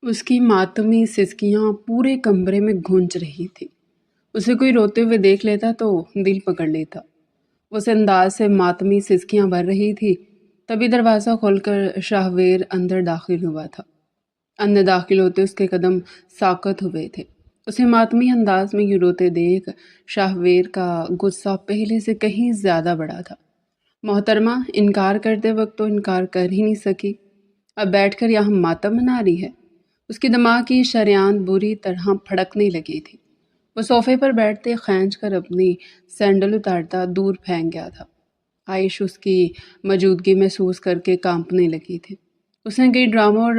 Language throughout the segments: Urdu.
اس کی ماتمی سسکیاں پورے کمرے میں گونج رہی تھی۔ اسے کوئی روتے ہوئے دیکھ لیتا تو دل پکڑ لیتا۔ اس انداز سے ماتمی سسکیاں بھر رہی تھی، تبھی دروازہ کھول کر شاہویر اندر داخل ہوا تھا۔ اندر داخل ہوتے اس کے قدم ساکت ہوئے تھے۔ اسے ماتمی انداز میں یوں روتے دیکھ شاہویر کا غصہ پہلے سے کہیں زیادہ بڑھا تھا۔ محترمہ، انکار کرتے وقت تو انکار کر ہی نہیں سکی، اب بیٹھ کر یہاں ماتم منا رہی ہے۔ اس کی دماغ کی شریان بری طرح پھڑکنے لگی تھی۔ وہ صوفے پر بیٹھتے کھینچ کر اپنی سینڈل اتارتا دور پھینک گیا تھا۔ عائش اس کی موجودگی محسوس کر کے کانپنے لگی تھی۔ اس نے کئی ڈراموں اور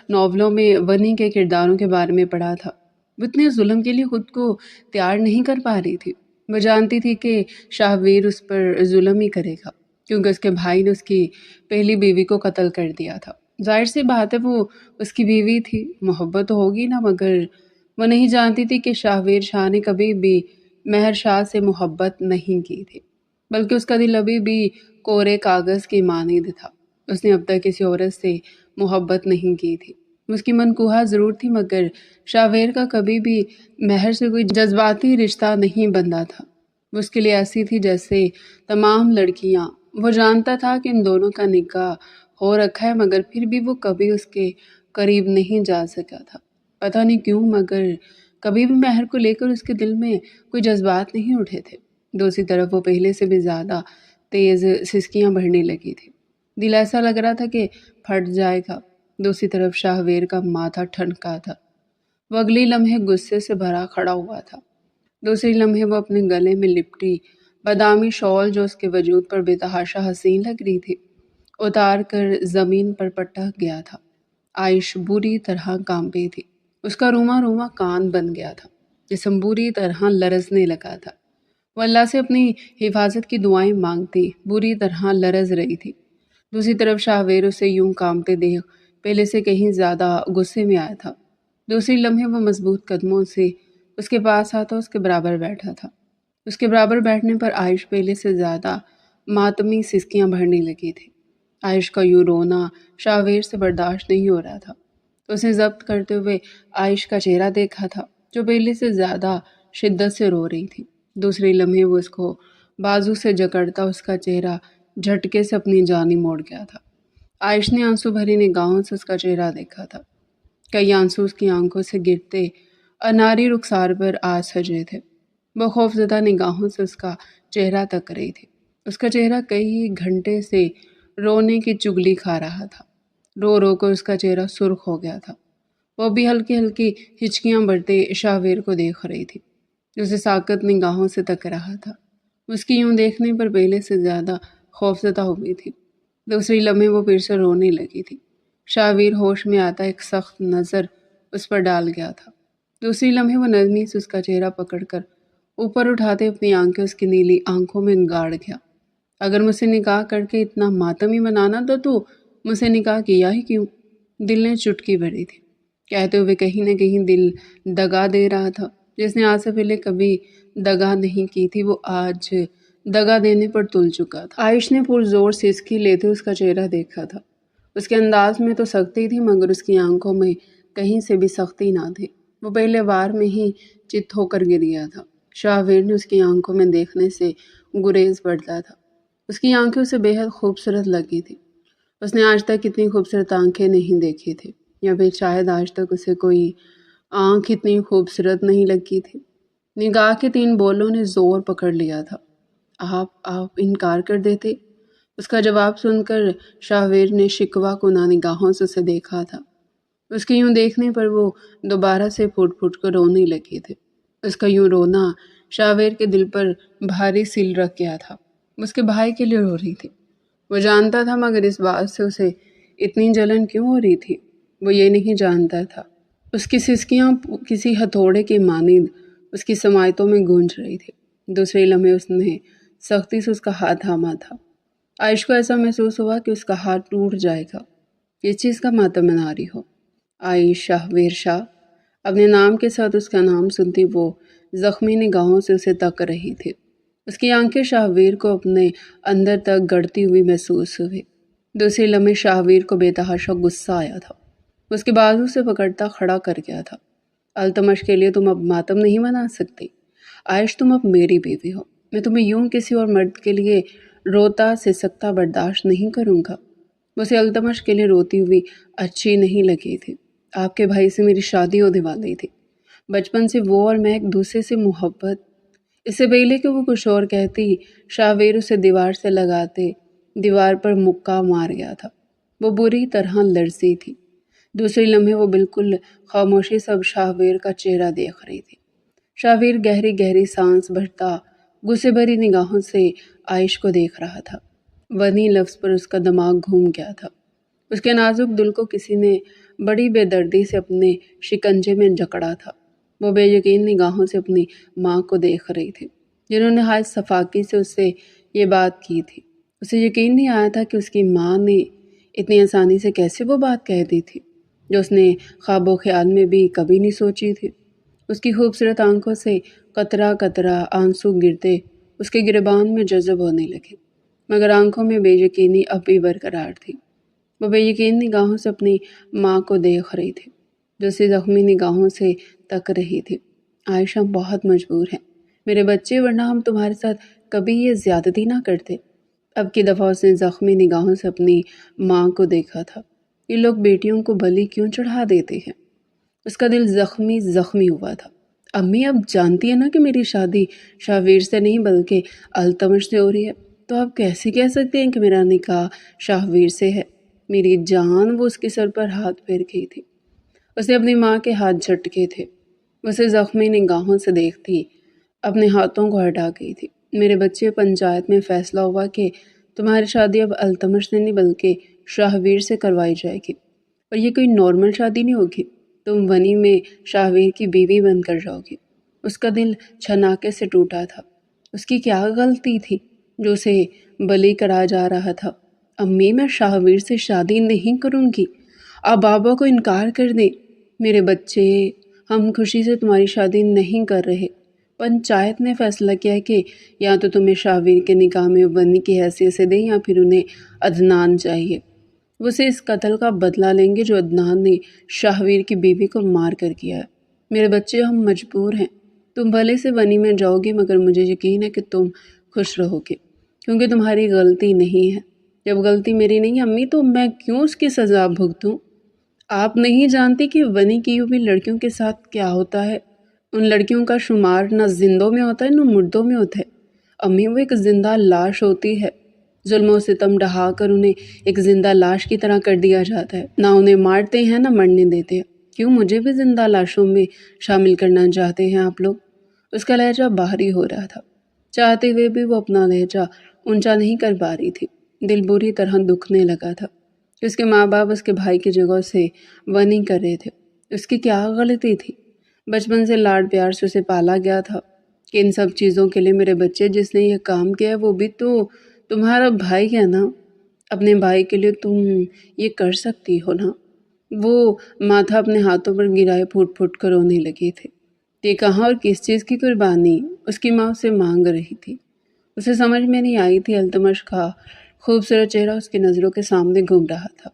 ناولوں میں ونی کے کرداروں کے بارے میں پڑھا تھا۔ وہ اتنے ظلم کے لیے خود کو تیار نہیں کر پا رہی تھی۔ وہ جانتی تھی کہ شاہویر اس پر ظلم ہی کرے گا، کیونکہ اس کے بھائی نے اس کی پہلی بیوی کو قتل کر دیا تھا۔ ظاہر سی بات ہے وہ اس کی بیوی تھی، محبت تو ہوگی نا، مگر وہ نہیں جانتی تھی کہ شاہویر شاہ نے کبھی بھی مہر شاہ سے محبت نہیں کی تھی، بلکہ اس کا دل ابھی بھی کورے کاغذ کی مانند تھا۔ اس نے اب تک کسی عورت سے محبت نہیں کی تھی۔ اس کی منقوہہ ضرور تھی، مگر شاہویر کا کبھی بھی مہر سے کوئی جذباتی رشتہ نہیں بندھا تھا۔ وہ اس کے لیے ایسی تھی جیسے تمام لڑکیاں۔ وہ جانتا تھا کہ ان دونوں کا نکاح ہو رکھا ہے، مگر پھر بھی وہ کبھی اس کے قریب نہیں جا سکا تھا۔ پتہ نہیں کیوں، مگر کبھی بھی مہر کو لے کر اس کے دل میں کوئی جذبات نہیں اٹھے تھے۔ دوسری طرف وہ پہلے سے بھی زیادہ تیز سسکیاں بڑھنے لگی تھی۔ دل ایسا لگ رہا تھا کہ پھٹ جائے گا۔ دوسری طرف شاہویر کا ماتھا ٹھنکا تھا۔ وہ اگلی لمحے غصے سے بھرا کھڑا ہوا تھا۔ دوسری لمحے وہ اپنے گلے میں لپٹی بادامی شال جو اس کے وجود پر بے تحاشا حسین لگ رہی تھی، اتار کر زمین پر پٹک گیا تھا۔ عائش بری طرح کانپی تھی۔ اس کا روما روما کان بن گیا تھا، جسم بری طرح لرزنے لگا تھا۔ وہ اللہ سے اپنی حفاظت کی دعائیں مانگتی بری طرح لرز رہی تھی۔ دوسری طرف شاہویر اسے یوں کانپتے دیکھ پہلے سے کہیں زیادہ غصے میں آیا تھا۔ دوسری لمحے وہ مضبوط قدموں سے اس کے پاس آتا اس کے برابر بیٹھا تھا۔ اس کے برابر بیٹھنے پر عائش پہلے سے زیادہ ماتمی سسکیاں بھرنے لگی تھی۔ عائش کا یوں رونا شاہویر سے برداشت نہیں ہو رہا تھا۔ اس نے ضبط کرتے ہوئے عائش کا چہرہ دیکھا تھا، جو پہلے سے زیادہ شدت سے رو رہی تھی۔ دوسری لمحے وہ اس کو بازو سے جکڑتا اس کا چہرہ جھٹکے سے اپنی جانب موڑ گیا تھا۔ عائش نے آنسو بھری نگاہوں سے اس کا چہرہ دیکھا تھا۔ کئی آنسو اس کی آنکھوں سے گرتے اناری رخسار پر آ سجے تھے۔ وہ خوفزدہ نگاہوں سے اس کا چہرہ تک رہی تھی۔ اس کا چہرہ کئی گھنٹے سے رونے کی چگلی کھا رہا تھا۔ رو رو کر اس کا چہرہ سرخ ہو گیا تھا۔ وہ بھی ہلکی ہلکی ہچکیاں بھرتے شاہویر کو دیکھ رہی تھی، جو اسے ساکت نگاہوں سے تک رہا تھا۔ اس کی یوں دیکھنے پر پہلے سے زیادہ خوفزدہ ہوئی تھی۔ دوسری لمحے وہ پھر سے رونے لگی تھی۔ شاہویر ہوش میں آتا ایک سخت نظر اس پر ڈال گیا تھا۔ دوسری لمحے وہ نرمی سے اس کا چہرہ پکڑ کر اوپر اٹھاتے اپنی آنکھیں اس کی نیلی آنکھوں میں گاڑ گیا۔ اگر مجھ سے نکاح کر کے اتنا ماتم ہی منانا تو مجھ سے نکاح کیا ہی کیوں؟ دل نے چٹکی بھری تھی۔ کہتے ہوئے کہیں نہ کہیں دل دگا دے رہا تھا۔ جس نے آج سے پہلے کبھی دگا نہیں کی تھی، وہ آج دگا دینے پر تل چکا تھا۔ عائش نے پرزور سسکی لیتے اس کا چہرہ دیکھا تھا۔ اس کے انداز میں تو سختی تھی، مگر اس کی آنکھوں میں کہیں سے بھی سختی نہ تھی۔ وہ پہلے وار میں ہی چت ہو کر گر گیا تھا۔ شاہویر نے اس کی آنکھوں میں دیکھنے سے گریز بڑھتا تھا۔ اس کی آنکھیں اسے بے حد خوبصورت لگی تھی۔ اس نے آج تک اتنی خوبصورت آنکھیں نہیں دیکھی تھی، یا پھر شاید آج تک اسے کوئی آنکھ اتنی خوبصورت نہیں لگی تھی۔ نگاہ کے 3 بولوں نے زور پکڑ لیا تھا۔ آپ انکار کر دیتے؟ اس کا جواب سن کر شاہویر نے شکوہ کناں نگاہوں سے اسے دیکھا تھا۔ اس کے یوں دیکھنے پر وہ دوبارہ سے پھٹ پھٹ کر رونے لگے تھے۔ اس کا یوں رونا شاہویر کے دل پر بھاری سل رکھ گیا تھا۔ اس کے بھائی کے لیے رو رہی تھی، وہ جانتا تھا، مگر اس بات سے اسے اتنی جلن کیوں ہو رہی تھی، وہ یہ نہیں جانتا تھا۔ اس کی سسکیاں کسی ہتھوڑے کی مانند اس کی سماعتوں میں گونج رہی تھی۔ دوسرے لمحے اس نے سختی سے اس کا ہاتھ تھاما تھا۔ عائش کو ایسا محسوس ہوا کہ اس کا ہاتھ ٹوٹ جائے گا۔ کس چیز کا ماتم منا رہی ہو؟ عائش شاہویر شاہ۔ اپنے نام کے ساتھ اس کا نام سنتی وہ زخمی نگاہوں سے اسے تک رہی تھی۔ اس کی آنکھیں شاہویر کو اپنے اندر تک گڑتی ہوئی محسوس ہوئی۔ دوسری لمحے شاہویر کو بے تحاشا غصہ آیا تھا۔ اس کے بازو سے پکڑتا کھڑا کر گیا تھا۔ التمش کے لیے تم اب ماتم نہیں منا سکتی۔ عائش تم اب میری بیوی ہو، میں تمہیں یوں کسی اور مرد کے لیے روتا سسکتا برداشت نہیں کروں گا۔ اسے التمش کے لیے روتی ہوئی اچھی نہیں لگی تھی۔ آپ کے بھائی سے میری شادی ہونے والی تھی، بچپن سے وہ اور میں ایک دوسرے سے محبت۔ اس سے پہلے کہ وہ کچھ اور کہتی، شاہویر اسے دیوار سے لگاتے دیوار پر مکہ مار گیا تھا۔ وہ بری طرح لرزی تھی۔ دوسرے لمحے وہ بالکل خاموشی سے اب شاہویر کا چہرہ دیکھ رہی تھی۔ شاہویر گہری گہری سانس بھرتا غصے بھری نگاہوں سے عائش کو دیکھ رہا تھا۔ ونی لفظ پر اس کا دماغ گھوم گیا تھا۔ اس کے نازک دل کو کسی نے بڑی بے دردی سے اپنے شکنجے میں جکڑا تھا۔ وہ بے یقین نگاہوں سے اپنی ماں کو دیکھ رہی تھی، جنہوں نے نہایت صفاقی سے اس سے یہ بات کی تھی۔ اسے یقین نہیں آیا تھا کہ اس کی ماں نے اتنی آسانی سے کیسے وہ بات کہہ دی تھی، جو اس نے خواب و خیال میں بھی کبھی نہیں سوچی تھی۔ اس کی خوبصورت آنکھوں سے قطرہ قطرہ آنسو گرتے اس کے گریبان میں جذب ہونے لگے، مگر آنکھوں میں بے یقینی اب بھی برقرار تھی۔ وہ بے یقین نگاہوں سے اپنی ماں کو دیکھ رہی تھی، جو اسے زخمی نگاہوں سے تک رہی تھی۔ عائشہ بہت مجبور ہیں میرے بچے، ورنہ ہم تمہارے ساتھ کبھی یہ زیادتی نہ کرتے۔ اب کی دفعہ اس نے زخمی نگاہوں سے اپنی ماں کو دیکھا تھا۔ یہ لوگ بیٹیوں کو بلی کیوں چڑھا دیتے ہیں؟ اس کا دل زخمی زخمی ہوا تھا۔ امی اب جانتی ہے نا کہ میری شادی شاہویر سے نہیں بلکہ التمش سے ہو رہی ہے، تو آپ کیسے کہہ سکتے ہیں کہ میرا نکاح شاہویر سے ہے؟ میری جان! وہ اس کے سر پر ہاتھ پھیر گئی تھی۔ اسے اپنی ماں کے ہاتھ جھٹکے تھے۔ اسے زخمی نگاہوں سے دیکھتی اپنے ہاتھوں کو ہٹا گئی تھی۔ میرے بچے، پنچایت میں فیصلہ ہوا کہ تمہاری شادی اب التمش سے نہیں بلکہ شاہویر سے کروائی جائے گی، اور یہ کوئی نارمل شادی نہیں ہوگی۔ تم ونی میں شاہویر کی بیوی بن کر جاؤ گی۔ اس کا دل چھناکے سے ٹوٹا تھا۔ اس کی کیا غلطی تھی جو اسے بلی کرا جا رہا تھا؟ امی، میں شاہویر سے شادی نہیں کروں گی۔ آپ بابا کو انکار کر دیں۔ میرے بچے، ہم خوشی سے تمہاری شادی نہیں کر رہے۔ پنچایت نے فیصلہ کیا کہ یا تو تمہیں شاہویر کے نکاح میں ونی کی حیثیت سے دیں یا پھر انہیں عدنان چاہیے۔ وہ اسے اس قتل کا بدلہ لیں گے جو عدنان نے شاہویر کی بیوی کو مار کر کیا ہے۔ میرے بچے، ہم مجبور ہیں۔ تم بھلے سے ونی میں جاؤ گے، مگر مجھے یقین ہے کہ تم خوش رہو گے، کیونکہ تمہاری غلطی نہیں ہے۔ جب غلطی میری نہیں امی، تو میں کیوں اس کی سزا بھگتوں؟ آپ نہیں جانتی کہ ونی کی ہوئی لڑکیوں کے ساتھ کیا ہوتا ہے؟ ان لڑکیوں کا شمار نہ زندوں میں ہوتا ہے نہ مردوں میں ہوتا ہے۔ امی، وہ ایک زندہ لاش ہوتی ہے۔ ظلم و ستم ڈھا کر انہیں ایک زندہ لاش کی طرح کر دیا جاتا ہے۔ نہ انہیں مارتے ہیں نہ مرنے دیتے ہیں۔ کیوں مجھے بھی زندہ لاشوں میں شامل کرنا چاہتے ہیں آپ لوگ؟ اس کا لہجہ باہری ہو رہا تھا۔ چاہتے ہوئے بھی وہ اپنا لہجہ اونچا نہیں کر پا رہی تھی۔ دل بری طرح دکھنے لگا تھا کہ اس کے ماں باپ اس کے بھائی کی جگہ سے ونی کر رہے تھے۔ اس کی کیا غلطی تھی؟ بچپن سے لاڈ پیار سے اسے پالا گیا تھا کہ ان سب چیزوں کے لیے میرے بچے، جس نے یہ کام کیا ہے وہ بھی تو تمہارا بھائی ہے نا۔ اپنے بھائی کے لیے تم یہ کر سکتی ہو نا؟ وہ ماتھا اپنے ہاتھوں پر گرائے پھوٹ پھوٹ کر رونے لگے تھے۔ یہ کہاں اور کس چیز کی قربانی اس کی ماں اسے مانگ رہی تھی؟ اسے سمجھ میں نہیں آئی تھی۔ التمش کا خوبصورت چہرہ اس کی نظروں کے سامنے گھوم رہا تھا۔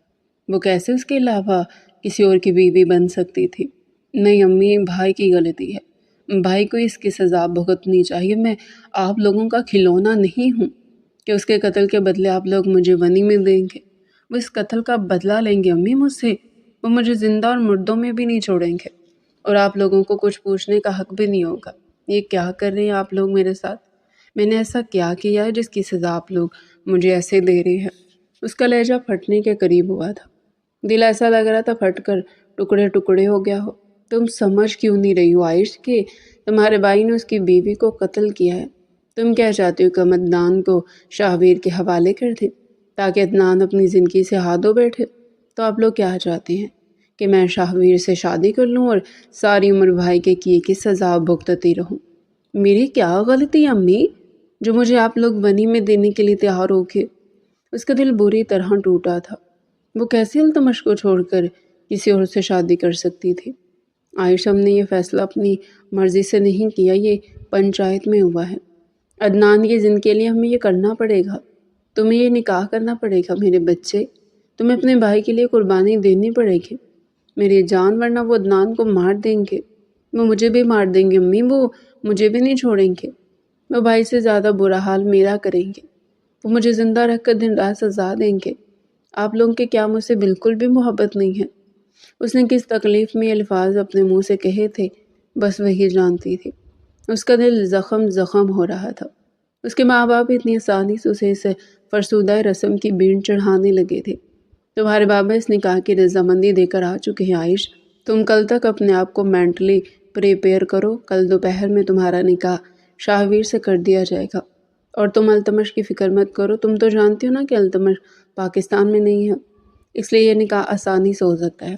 وہ کیسے اس کے علاوہ کسی اور کی بیوی بن سکتی تھی؟ نہیں امی، بھائی کی غلطی ہے، بھائی کو اس کی سزا بھگتنی چاہیے۔ میں آپ لوگوں کا کھلونا نہیں ہوں کہ اس کے قتل کے بدلے آپ لوگ مجھے ونی میں دیں گے۔ وہ اس قتل کا بدلہ لیں گے امی مجھ سے۔ وہ مجھے زندہ اور مردوں میں بھی نہیں چھوڑیں گے، اور آپ لوگوں کو کچھ پوچھنے کا حق بھی نہیں ہوگا۔ یہ کیا کر رہے ہیں آپ لوگ میرے ساتھ؟ میں نے ایسا کیا کیا ہے جس کی سزا آپ لوگ مجھے ایسے دے رہے ہیں؟ اس کا لہجہ پھٹنے کے قریب ہوا تھا۔ دل ایسا لگ رہا تھا پھٹ کر ٹکڑے ٹکڑے ہو گیا ہو۔ تم سمجھ کیوں نہیں رہی ہو عائش کہ تمہارے بھائی نے اس کی بیوی کو قتل کیا ہے؟ تم کیا چاہتی ہو کہ ہم عدنان کو شاہویر کے حوالے کر دیں تاکہ عدنان اپنی زندگی سے ہاتھ دھو بیٹھے؟ تو آپ لوگ کیا چاہتے ہیں کہ میں شاہویر سے شادی کر لوں اور ساری عمر بھائی کے کیے کی سزا بھگتتی رہوں؟ میری کیا غلطی امی جو مجھے آپ لوگ ونی میں دینے کے لیے تیار ہو گئے؟ اس کا دل بری طرح ٹوٹا تھا۔ وہ کیسے التمش کو چھوڑ کر کسی اور سے شادی کر سکتی تھی؟ عائشہ، ہم نے یہ فیصلہ اپنی مرضی سے نہیں کیا، یہ پنچایت میں ہوا ہے۔ عدنان کی زندگی کے لیے ہمیں یہ کرنا پڑے گا۔ تمہیں یہ نکاح کرنا پڑے گا میرے بچے۔ تمہیں اپنے بھائی کے لیے قربانی دینی پڑے گی۔ میری جان، ورنہ وہ عدنان کو مار دیں گے، وہ مجھے بھی مار دیں گے امی، وہ مجھے بھی نہیں چھوڑیں گے، وہ بھائی سے زیادہ برا حال میرا کریں گے، وہ مجھے زندہ رکھ کر دن رات سزا دیں گے۔ آپ لوگوں کے کیا مجھ سے بالکل بھی محبت نہیں ہے؟ اس نے کس تکلیف میں یہ الفاظ اپنے منہ سے کہے تھے، بس وہی جانتی تھی۔ اس کا دل زخم زخم ہو رہا تھا۔ اس کے ماں باپ اتنی آسانی سے اسے اس فرسودہ رسم کی بینڈ چڑھانے لگے تھے۔ تمہارے بابا اس نکاح کی رضامندی دے کر آ چکے ہیں عائش، تم کل تک اپنے آپ کو مینٹلی پریپیئر کرو، کل دوپہر میں تمہارا نکاح شاہویر سے کر دیا جائے گا، اور تم التمش کی فکر مت کرو، تم تو جانتی ہو نا کہ التمش پاکستان میں نہیں ہے، اس لیے یہ نکاح آسانی سے ہو سکتا ہے۔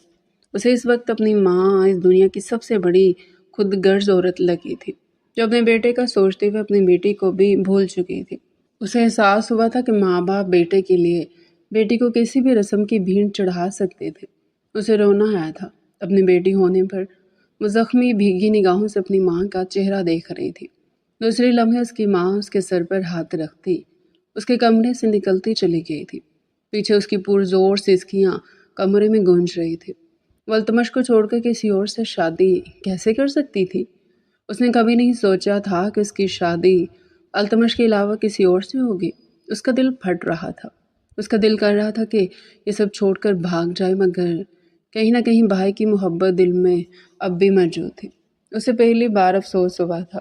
اسے اس وقت اپنی ماں اس دنیا کی سب سے بڑی خود غرض عورت لگی تھی، جو اپنے بیٹے کا سوچتے ہوئے اپنی بیٹی کو بھی بھول چکی تھی۔ اسے احساس ہوا تھا کہ ماں باپ بیٹے کے لیے بیٹی کو کسی بھی رسم کی بھینٹ چڑھا سکتے تھے۔ اسے رونا آیا تھا اپنی بیٹی ہونے پر۔ وہ زخمی بھیگی نگاہوں سے اپنی ماں کا چہرہ دیکھ رہی تھی۔ دوسرے لمحے اس کی ماں اس کے سر پر ہاتھ رکھتی اس کے کمرے سے نکلتی چلی گئی تھی۔ پیچھے اس کی پرزور سسکیاں کمرے میں گونج رہی تھی۔ وہ التمش کو چھوڑ کر کسی اور سے شادی کیسے کر سکتی تھی؟ اس نے کبھی نہیں سوچا تھا کہ اس کی شادی التمش کے علاوہ کسی اور سے ہوگی۔ اس کا دل پھٹ رہا تھا۔ اس کا دل کر رہا تھا کہ یہ سب چھوڑ کر بھاگ جائے، مگر کہیں نہ کہیں بھائی کی محبت دل میں اب بھی موجود تھی۔ اسے پہلی بار افسوس ہوا تھا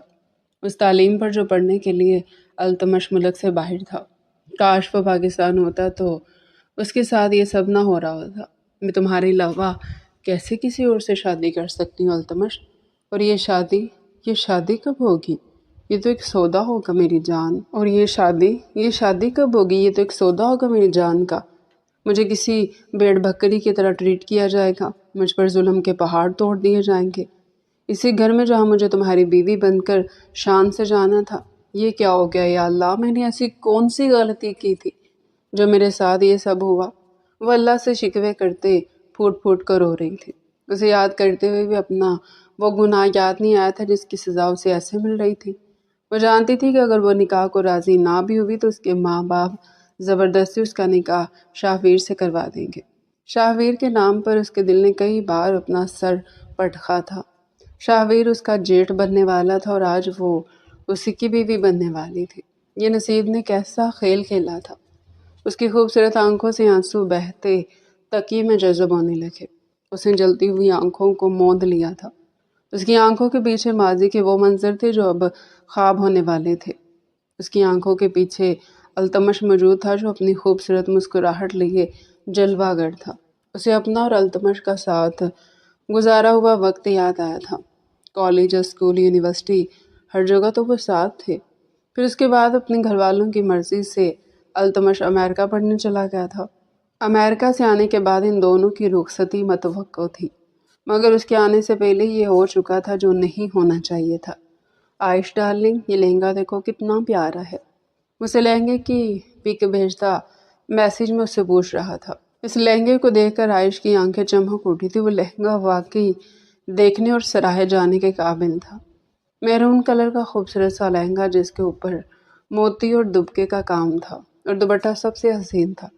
اس تعلیم پر جو پڑھنے کے لیے التمش ملک سے باہر تھا۔ کاش وہ پاکستان ہوتا تو اس کے ساتھ یہ سب نہ ہو رہا ہوتا۔ میں تمہارے علاوہ کیسے کسی اور سے شادی کر سکتی ہوں التمش؟ اور یہ شادی کب ہوگی؟ یہ تو ایک سودا ہوگا میری جان۔ اور یہ شادی کب ہوگی؟ یہ تو ایک سودا ہوگا میری جان کا۔ مجھے کسی بھیڑ بکری کی طرح ٹریٹ کیا جائے گا، مجھ پر ظلم کے پہاڑ توڑ دیے جائیں گے، اسی گھر میں جہاں مجھے تمہاری بیوی بن کر شان سے جانا تھا۔ یہ کیا ہو گیا یا اللہ، میں نے ایسی کون سی غلطی کی تھی جو میرے ساتھ یہ سب ہوا؟ وہ اللہ سے شکوے کرتے پھوٹ پھوٹ کر رو رہی تھی۔ اسے یاد کرتے ہوئے بھی اپنا وہ گناہ یاد نہیں آیا تھا جس کی سزا اسے ایسے مل رہی تھی۔ وہ جانتی تھی کہ اگر وہ نکاح کو راضی نہ بھی ہوئی تو اس کے ماں باپ زبردستی اس کا نکاح شاہویر سے کروا دیں گے۔ شاہویر کے نام پر اس کے دل نے کئی بار اپنا سر پٹکا تھا۔ شاہویر اس کا جیٹ بننے والا تھا اور آج وہ اسی کی بیوی بننے والی تھی۔ یہ نصیب نے کیسا کھیل کھیلا تھا۔ اس کی خوبصورت آنکھوں سے آنسو بہتے تکیے میں جذب ہونے لگے۔ اس نے جلتی ہوئی آنکھوں کو موند لیا تھا۔ اس کی آنکھوں کے پیچھے ماضی کے وہ منظر تھے جو اب خواب ہونے والے تھے۔ اس کی آنکھوں کے پیچھے التمش موجود تھا جو اپنی خوبصورت مسکراہٹ لیے جلوہ گر تھا۔ اسے اپنا اور التمش کا ساتھ گزارا ہوا وقت یاد آیا تھا۔ کالج، اسکول، یونیورسٹی، ہر جگہ تو وہ ساتھ تھے۔ پھر اس کے بعد اپنے گھر والوں کی مرضی سے التمش امریکہ پڑھنے چلا گیا تھا۔ امریکہ سے آنے کے بعد ان دونوں کی رخصتی متوقع تھی، مگر اس کے آنے سے پہلے یہ ہو چکا تھا جو نہیں ہونا چاہیے تھا۔ عائش ڈارلنگ، یہ لہنگا دیکھو کتنا پیارا ہے۔ اسے لہنگے کی پک بھیجتا میسیج میں اس سے پوچھ رہا تھا۔ اس لہنگے کو دیکھ کر عائش کی آنکھیں چمک اٹھی تھی۔ وہ لہنگا واقعی دیکھنے اور سراہے جانے کے قابل تھا۔ میرون کلر کا خوبصورت سا لہنگا جس کے اوپر موتی اور دبکے کا کام تھا، اور دوپٹہ سب سے حسین تھا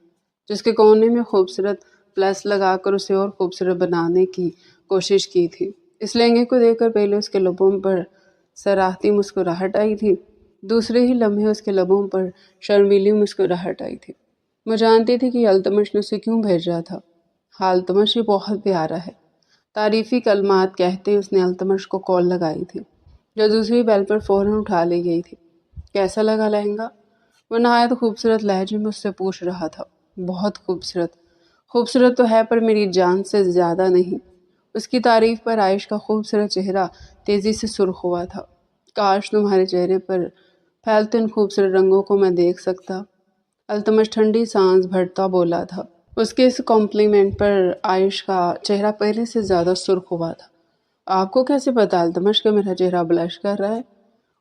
جس کے کونے میں خوبصورت پلس لگا کر اسے اور خوبصورت بنانے کی کوشش کی تھی۔ اس لہنگے کو دیکھ کر پہلے اس کے لبوں پر سراہتی مسکراہٹ آئی تھی، دوسرے ہی لمحے اس کے لبوں پر شرمیلی مسکراہٹ آئی تھی۔ وہ جانتی تھی کہ التمش نے اسے کیوں بھیجا تھا۔ ہاں، التمش یہ بہت پیارا ہے۔ تعریفی کلمات کہتے اس نے التمش کو کال لگائی تھی، جو دوسری بیل پر فوراً اٹھا لی گئی تھی۔ کیسا لگا لہنگا؟ وہ نہایت خوبصورت لہجے میں اس سے پوچھ رہا تھا۔ بہت خوبصورت تو ہے پر میری جان سے زیادہ نہیں۔ اس کی تعریف پر عائش کا خوبصورت چہرہ تیزی سے سرخ ہوا تھا۔ کاش تمہارے چہرے پر پھیلتے ان خوبصورت رنگوں کو میں دیکھ سکتا۔ التمش ٹھنڈی سانس بھرتا بولا تھا۔ اس کے اس کمپلیمنٹ پر عائش کا چہرہ پہلے سے زیادہ سرخ ہوا تھا۔ آپ کو کیسے پتا التمش کہ میرا چہرہ بلش کر رہا ہے؟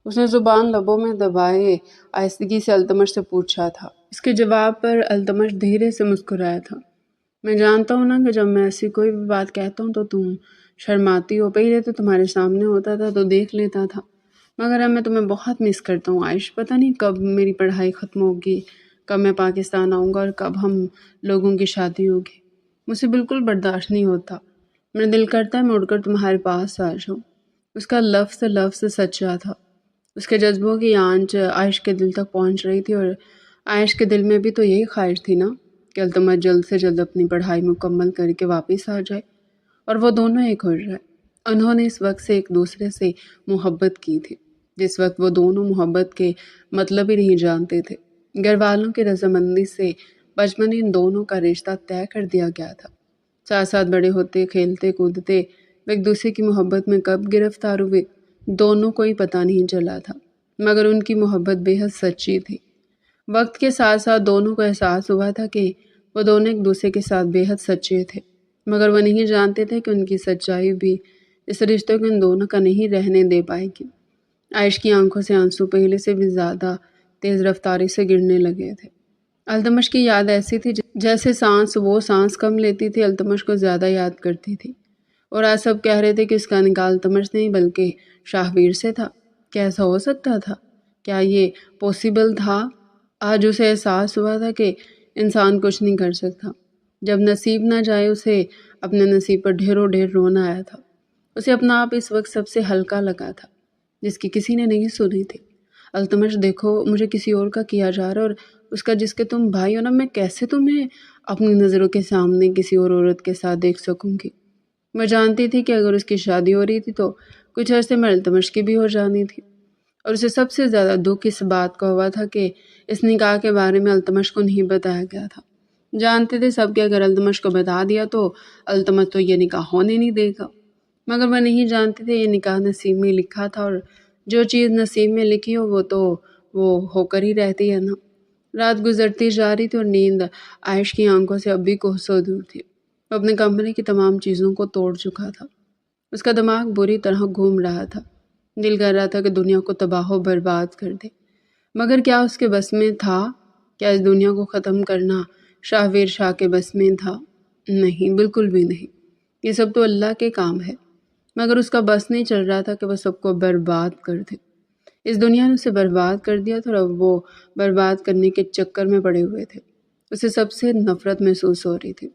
اس نے زبان لبوں میں دبائے آہستگی سے التمش سے پوچھا تھا۔ اس کے جواب پر التمش دھیرے سے مسکرایا تھا۔ میں جانتا ہوں نا کہ جب میں ایسی کوئی بھی بات کہتا ہوں تو تم شرماتی ہو۔ پہلے تو تمہارے سامنے ہوتا تھا تو دیکھ لیتا تھا، مگر اب میں تمہیں بہت مس کرتا ہوں عائش۔ پتہ نہیں کب میری پڑھائی ختم ہوگی، کب میں پاکستان آؤں گا اور کب ہم لوگوں کی شادی ہوگی۔ مجھے بالکل برداشت نہیں ہوتا میرا دل کرتا ہے میں اڑ کر تمہارے پاس آ جاؤں۔ اس کا لفظ لفظ سچا تھا۔ اس کے جذبوں کی آنچ عائش کے دل تک پہنچ رہی تھی، اور عائش کے دل میں بھی تو یہی خواہش تھی نا کہ التمش جلد سے جلد اپنی پڑھائی مکمل کر کے واپس آ جائے اور وہ دونوں ایک ہو جائے۔ انہوں نے اس وقت سے ایک دوسرے سے محبت کی تھی جس وقت وہ دونوں محبت کے مطلب ہی نہیں جانتے تھے۔ گھر والوں کی رضامندی سے بچپن ان دونوں کا رشتہ طے کر دیا گیا تھا۔ ساتھ ساتھ بڑے ہوتے، کھیلتے کودتے وہ ایک دوسرے کی محبت میں کب گرفتار ہوئے دونوں کو ہی پتہ نہیں چلا تھا، مگر ان کی محبت بے حد سچی تھی۔ وقت کے ساتھ ساتھ دونوں کو احساس ہوا تھا کہ وہ دونوں ایک دوسرے کے ساتھ بے حد سچے تھے، مگر وہ نہیں جانتے تھے کہ ان کی سچائی بھی اس رشتے کو ان دونوں کا نہیں رہنے دے پائے گی۔ عائش کی آنکھوں سے آنسو پہلے سے بھی زیادہ تیز رفتاری سے گرنے لگے تھے۔ التمش کی یاد ایسی تھی جیسے وہ سانس کم لیتی تھی، التمش کو زیادہ یاد کرتی تھی، اور آج سب کہہ رہے تھے کہ اس کا نکاح التمش نہیں بلکہ شاہویر سے تھا۔ کیا ایسا ہو سکتا تھا؟ کیا یہ پاسبل تھا؟ آج اسے احساس ہوا تھا کہ انسان کچھ نہیں کر سکتا۔ جب نصیب نہ جائے اسے اپنے نصیب پر ڈھیروں ڈھیر رونا آیا تھا۔ اسے اپنا آپ اس وقت سب سے ہلکا لگا تھا جس کی کسی نے نہیں سنی تھی۔ التمش دیکھو، مجھے کسی اور کا کیا جا رہا ہے، اور اس کا جس کے تم بھائی ہو نا، میں کیسے تمہیں اپنی نظروں کے سامنے کسی اور عورت کے ساتھ دیکھ سکوں گی۔ میں جانتی تھی کہ اگر اس کی شادی ہو رہی تھی تو کچھ عرصے میں التمش کی بھی ہو جانی تھی، اور اسے سب سے زیادہ دکھ اس بات کا ہوا تھا کہ اس نکاح کے بارے میں التمش کو نہیں بتایا گیا تھا۔ جانتے تھے سب کہ اگر التمش کو بتا دیا تو التمش تو یہ نکاح ہونے نہیں دے گا، مگر وہ نہیں جانتے تھے یہ نکاح نصیب میں لکھا تھا، اور جو چیز نصیب میں لکھی ہو وہ ہو کر ہی رہتی ہے نا۔ رات گزرتی جا رہی تھی اور نیند عائش کی آنکھوں سے اب بھی کوسوں دور تھی۔ وہ اپنے کمرے کی تمام چیزوں کو توڑ چکا تھا۔ اس کا دماغ بری طرح گھوم رہا تھا۔ دل کر رہا تھا کہ دنیا کو تباہ و برباد کر دے، مگر کیا اس کے بس میں تھا؟ کیا اس دنیا کو ختم کرنا شاہویر شاہ کے بس میں تھا؟ نہیں، بالکل بھی نہیں۔ یہ سب تو اللہ کے کام ہے، مگر اس کا بس نہیں چل رہا تھا کہ وہ سب کو برباد کر دے۔ اس دنیا نے اسے برباد کر دیا تھا، اور اب وہ برباد کرنے کے چکر میں پڑے ہوئے تھے۔ اسے سب سے نفرت محسوس ہو رہی تھی۔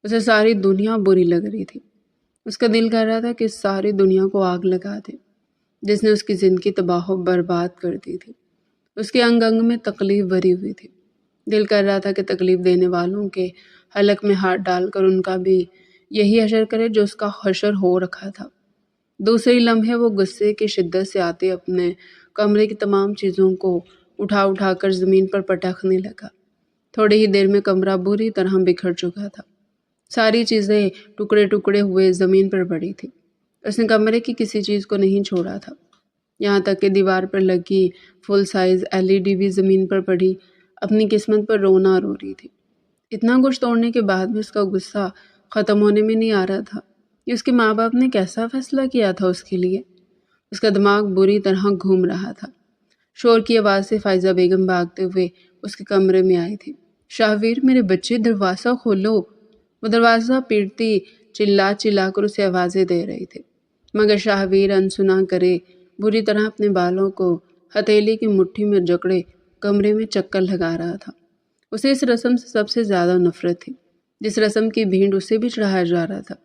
اسے ساری دنیا بری لگ رہی تھی۔ اس کا دل کر رہا تھا کہ ساری دنیا کو آگ لگا دے جس نے اس کی زندگی تباہ و برباد کر دی تھی۔ اس کے انگ انگ میں تکلیف بھری ہوئی تھی۔ دل کر رہا تھا کہ تکلیف دینے والوں کے حلق میں ہاتھ ڈال کر ان کا بھی یہی حشر کرے جو اس کا حشر ہو رکھا تھا۔ دوسری لمحے وہ غصے کی شدت سے آتے اپنے کمرے کی تمام چیزوں کو اٹھا اٹھا کر زمین پر پٹکنے لگا۔ تھوڑی ہی دیر میں کمرہ بری طرح بکھر چکا تھا۔ ساری چیزیں ٹکڑے ٹکڑے ہوئے زمین پر پڑی تھی۔ اس نے کمرے کی کسی چیز کو نہیں چھوڑا تھا، یہاں تک کہ دیوار پر لگی فل سائز LED بھی زمین پر پڑی اپنی قسمت پر رونا رو رہی تھی۔ اتنا کچھ توڑنے کے بعد بھی اس کا غصہ ختم ہونے میں نہیں آ رہا تھا کہ اس کے ماں باپ نے کیسا فیصلہ کیا تھا اس کے لیے۔ اس کا دماغ بری طرح گھوم رہا تھا۔ شور کی آواز سے فائزہ بیگم بھاگتے ہوئے اس کے کمرے میں آئی تھی۔ شاہویر، میرے بچے، دروازہ کھولو۔ وہ دروازہ پیٹتی چلا چلا کر اسے آوازیں دے رہی تھی، مگر شاہویر انسنا کرے بری طرح اپنے بالوں کو ہتھیلی کی مٹھی میں جکڑے کمرے میں چکر لگا رہا تھا۔ اسے اس رسم سے سب سے زیادہ نفرت تھی جس رسم کی بھینٹ اسے بھی چڑھایا جا رہا تھا۔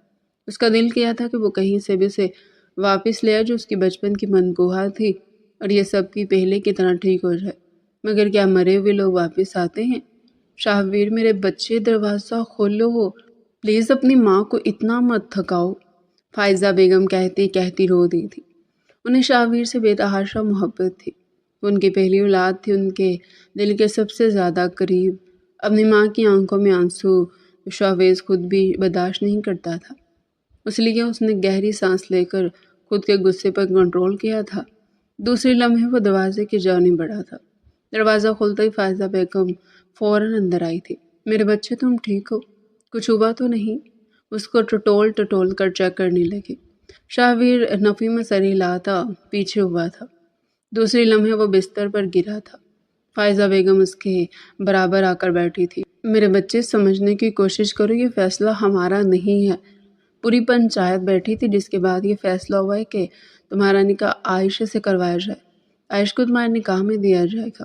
اس کا دل کیا تھا کہ وہ کہیں سے بھی اسے واپس لے آئے جو اس کی بچپن کی منقوہ تھی، اور یہ سب کی پہلے کی طرح ٹھیک ہو جائے۔ مگر کیا مرے ہوئے لوگ واپس آتے ہیں؟ شاہویر، میرے بچے، دروازہ کھولو، پلیز اپنی ماں کو اتنا مت تھکاؤ۔ فائزہ بیگم کہتی کہتی رو دی تھی۔ انہیں شاہویر سے بے تحاشا محبت تھی۔ وہ ان کی پہلی اولاد تھی، ان کے دل کے سب سے زیادہ قریب۔ اپنی ماں کی آنکھوں میں آنسو شاہویر خود بھی برداشت نہیں کرتا تھا، اس لیے اس نے گہری سانس لے کر خود کے غصے پر کنٹرول کیا تھا۔ دوسری لمحے وہ دروازے کی جانب بڑھا تھا۔ دروازہ کھولتے ہی فائزہ بیگم فوراً اندر آئی تھی۔ میرے بچے، تم ٹھیک ہو؟ کچھ ہوا تو نہیں؟ اس کو ٹٹول ٹٹول کر چیک کرنے لگی۔ شاہویر نفی میں سر ہلاتا پیچھے ہوا تھا۔ دوسری لمحے وہ بستر پر گرا تھا۔ فائزہ بیگم اس کے برابر آ کر بیٹھی تھی۔ میرے بچے، سمجھنے کی کوشش کرو، یہ فیصلہ ہمارا نہیں ہے۔ پوری پنچایت بیٹھی تھی جس کے بعد یہ فیصلہ ہوا ہے کہ تمہارا نکاح عائش سے کروایا جائے۔ عائش کو تمہارے نکاح میں دیا جائے گا،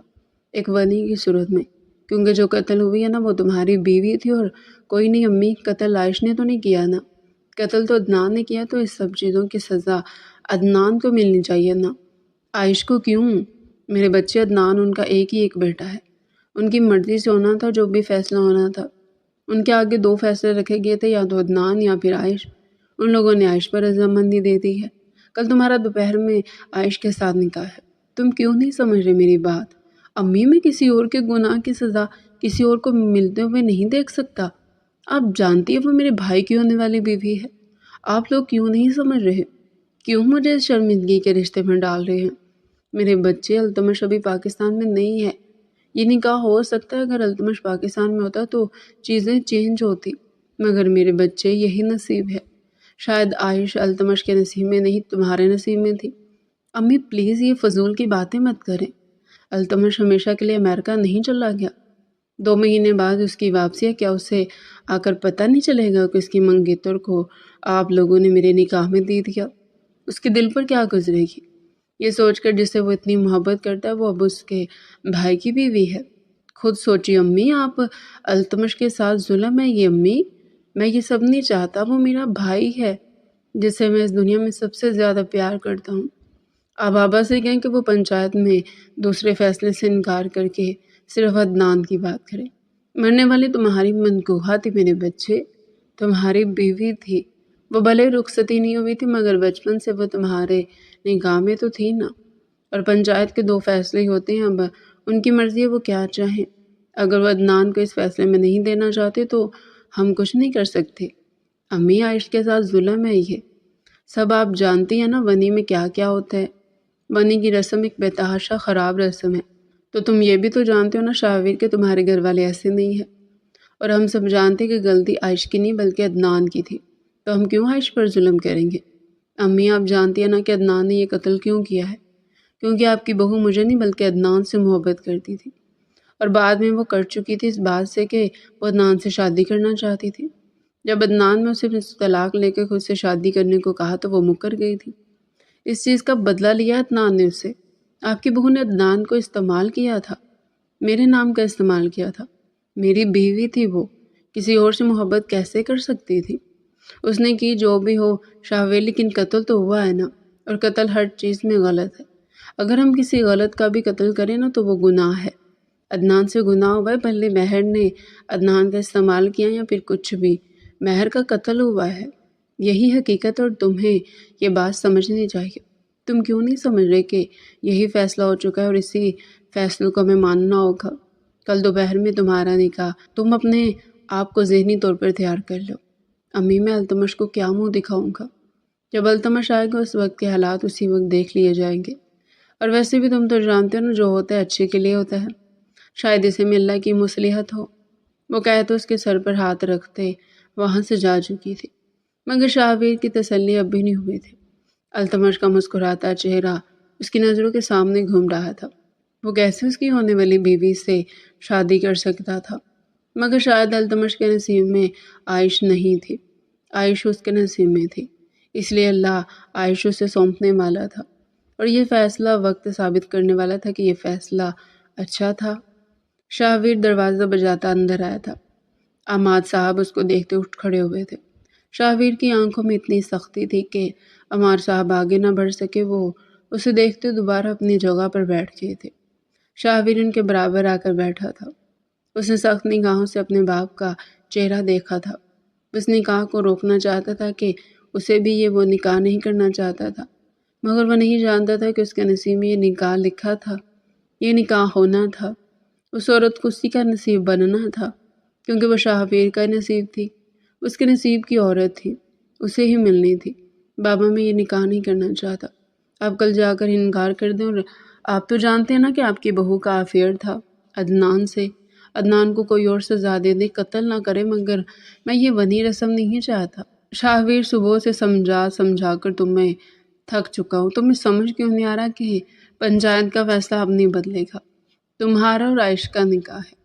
ایک ونی کی صورت میں، کیونکہ جو قتل ہوئی ہے نا وہ تمہاری بیوی تھی، اور کوئی نہیں امی، قتل عائش نے تو نہیں کیا نا۔ قتل تو عدنان نے کیا، تو اس سب چیزوں کی سزا عدنان کو ملنی چاہیے نا، عائش کو کیوں؟ میرے بچے عدنان ان کا ایک ہی ایک بیٹا ہے، ان کی مرضی سے ہونا تھا جو بھی فیصلہ ہونا تھا۔ ان کے آگے دو فیصلے رکھے گئے تھے، یا تو عدنان یا پھر عائش۔ ان لوگوں نے عائش پر رضامندی دے دی ہے۔ کل تمہارا دوپہر میں عائش کے ساتھ نکاح ہے، تم کیوں نہیں سمجھ رہے میری بات؟ امی، میں کسی اور کے گناہ کی سزا کسی اور کو ملتے ہوئے نہیں دیکھ سکتا۔ آپ جانتی ہے وہ میرے بھائی کی ہونے والی بیوی ہے۔ آپ لوگ کیوں نہیں سمجھ رہے؟ کیوں مجھے اس شرمندگی کے رشتے میں ڈال رہے ہیں؟ میرے بچے، التمش ابھی پاکستان میں نہیں ہے۔ یہ نکاح ہو سکتا ہے، اگر التمش پاکستان میں ہوتا تو چیزیں چینج ہوتی، مگر میرے بچے یہی نصیب ہے۔ شاید عائش التمش کے نصیب میں نہیں، تمہارے نصیب میں تھی۔ امی پلیز یہ فضول کی باتیں مت کریں۔ التمش ہمیشہ کے لیے امریکہ نہیں چلا گیا۔ 2 مہینے بعد اس کی واپسی ہے، کیا اسے آ کر پتہ نہیں چلے گا کہ اس کی منگیتر کو آپ لوگوں نے میرے نکاح میں دے دیا؟ اس کے دل پر کیا گزرے گی؟ یہ سوچ کر جسے وہ اتنی محبت کرتا ہے وہ اب اس کے بھائی کی بیوی ہے۔ خود سوچی امی، آپ التمش کے ساتھ ظلم ہے یہ امی۔ میں یہ سب نہیں چاہتا، وہ میرا بھائی ہے جسے میں اس دنیا میں سب سے زیادہ پیار کرتا ہوں۔ آپ بابا سے کہیں کہ وہ پنچایت میں دوسرے فیصلے سے انکار کر کے صرف عدنان کی بات کریں۔ مرنے والی تمہاری منقوہہ تھی میرے بچے، تمہاری بیوی تھی۔ وہ بھلے رخصتی نہیں ہوئی تھی، مگر بچپن سے وہ تمہارے نگاہ میں تو تھی نا۔ اور پنچایت کے 2 فیصلے ہوتے ہیں، اب ان کی مرضی ہے وہ کیا چاہیں۔ اگر وہ عدنان کو اس فیصلے میں نہیں دینا چاہتے تو ہم کچھ نہیں کر سکتے۔ امی، عائش کے ساتھ ظلم ہے یہ سب آپ جانتی ہیں نا، ونی میں کیا کیا ہوتا ہے۔ ونی کی رسم ایک بے تحاشا خراب رسم ہے، تو تم یہ بھی تو جانتے ہو نا شاہویر کہ تمہارے گھر والے ایسے نہیں ہیں۔ اور ہم سب جانتے کہ غلطی عائش کی نہیں بلکہ عدنان کی تھی، تو ہم کیوں عائش پر ظلم کریں گے؟ امی، آپ جانتی ہیں نا کہ عدنان نے یہ قتل کیوں کیا ہے؟ کیونکہ آپ کی بہو مجھے نہیں بلکہ عدنان سے محبت کرتی تھی، اور بعد میں وہ کر چکی تھی اس بات سے کہ وہ عدنان سے شادی کرنا چاہتی تھی۔ جب عدنان نے اسے طلاق لے کے خود سے شادی کرنے کو کہا تو وہ مکر گئی تھی۔ اس چیز کا بدلہ لیا عدنان نے اس سے۔ آپ کی بہو نے عدنان کو استعمال کیا تھا، میرے نام کا استعمال کیا تھا۔ میری بیوی تھی وہ، کسی اور سے محبت کیسے کر سکتی تھی؟ اس نے کی جو بھی ہو شاہویر، لیکن قتل تو ہوا ہے نا، اور قتل ہر چیز میں غلط ہے۔ اگر ہم کسی غلط کا بھی قتل کریں نا تو وہ گناہ ہے۔ عدنان سے گناہ ہوا ہے، بھلے مہر نے عدنان کا استعمال کیا یا پھر کچھ بھی، مہر کا قتل ہوا ہے، یہی حقیقت، اور تمہیں یہ بات سمجھنی چاہیے۔ تم کیوں نہیں سمجھ رہے کہ یہی فیصلہ ہو چکا ہے اور اسی فیصلوں کو ہمیں ماننا ہوگا؟ کل دوپہر میں تمہارا نکاح، تم اپنے آپ کو ذہنی طور پر تیار کر لو۔ امی، میں التمش کو کیا منہ دکھاؤں گا؟ جب التمش آئے گا اس وقت کے حالات اسی وقت دیکھ لیے جائیں گے۔ اور ویسے بھی تم تو جانتے ہو نا، جو ہوتا ہے اچھے کے لیے ہوتا ہے، شاید اسے میں اللہ کی مصلحت ہو۔ وہ کہتے اس کے سر پر ہاتھ رکھتے وہاں سے جا چکی تھی، مگر شاہویر کی تسلی اب بھی نہیں ہوئی تھی۔ التمش کا مسکراتا چہرہ اس کی نظروں کے سامنے گھوم رہا تھا۔ وہ کیسے اس کی ہونے والی بیوی سے شادی کر سکتا تھا؟ مگر شاید التمش کے نصیب میں عائش نہیں تھی، عائش اس کے نصیب میں تھی، اس لیے اللہ عائش سے سونپنے والا تھا، اور یہ فیصلہ وقت ثابت کرنے والا تھا کہ یہ فیصلہ اچھا تھا۔ شاہویر دروازہ بجاتا اندر آیا تھا۔ عماد صاحب اس کو دیکھتے اٹھ کھڑے ہوئے تھے۔ شاہویر کی آنکھوں میں اتنی سختی تھی کہ عماد صاحب آگے نہ بڑھ سکے، وہ اسے دیکھتے دوبارہ اپنی جگہ پر بیٹھ گئے تھے۔ شاہویر ان کے برابر آ کر بیٹھا تھا۔ اس نے سخت نگاہوں سے اپنے باپ کا چہرہ دیکھا تھا۔ اس نکاح کو روکنا چاہتا تھا کہ اسے بھی وہ نکاح نہیں کرنا چاہتا تھا، مگر وہ نہیں جانتا تھا کہ اس کے نصیب میں یہ نکاح لکھا تھا، یہ نکاح ہونا تھا۔ اس عورت کو اسی کا نصیب بننا تھا، کیونکہ وہ شاہویر کا نصیب تھی، اس کے نصیب کی عورت تھی، اسے ہی ملنی تھی۔ بابا، میں یہ نکاح نہیں کرنا چاہتا، آپ کل جا کر انکار کر دیں، اور آپ تو جانتے ہیں نا کہ آپ کی بہو کا افیئر تھا عدنان سے۔ عدنان کو کوئی اور سزا دے دے، قتل نہ کرے، مگر میں یہ ونی رسم نہیں چاہتا۔ شاہویر، صبح سے سمجھا کر تمہیں تھک چکا ہوں، تمہیں سمجھ کیوں نہیں آ رہا کہ پنچایت کا فیصلہ اب نہیں بدلے گا؟ تمہارا اور عائش کا نکاح ہے،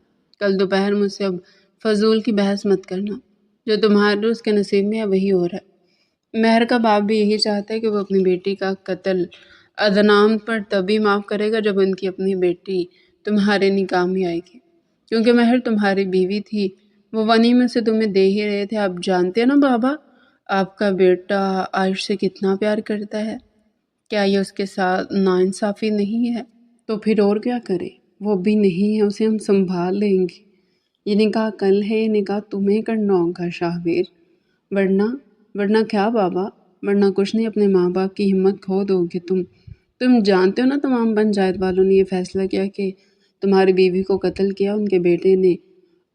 کل دوپہر مجھ سے اب فضول کی بحث مت کرنا، جو تمہارے اس کے نصیب میں ہے وہی ہو رہا ہے۔ مہر کا باپ بھی یہی چاہتا ہے کہ وہ اپنی بیٹی کا قتل عدنان پر تبھی معاف کرے گا جب ان کی اپنی بیٹی تمہارے نکاح میں آئے گی، کیونکہ مہر تمہاری بیوی تھی، وہ ونی میں سے تمہیں دے ہی رہے تھے۔ آپ جانتے ہیں نا بابا، آپ کا بیٹا عائش سے کتنا پیار کرتا ہے، کیا یہ اس کے ساتھ ناانصافی نہیں ہے؟ تو پھر اور کیا کرے، وہ بھی نہیں ہے، اسے ہم سنبھال لیں گے۔ یہ نکاح کل ہے، یہ نکاح تمہیں کرنا ہوگا شاہویر، ورنہ کیا بابا، ورنہ کچھ نہیں، اپنے ماں باپ کی ہمت کھو دو گے تم جانتے ہو نا، تمام پنچایت والوں نے یہ فیصلہ کیا کہ تمہاری بیوی کو قتل کیا ان کے بیٹے نے،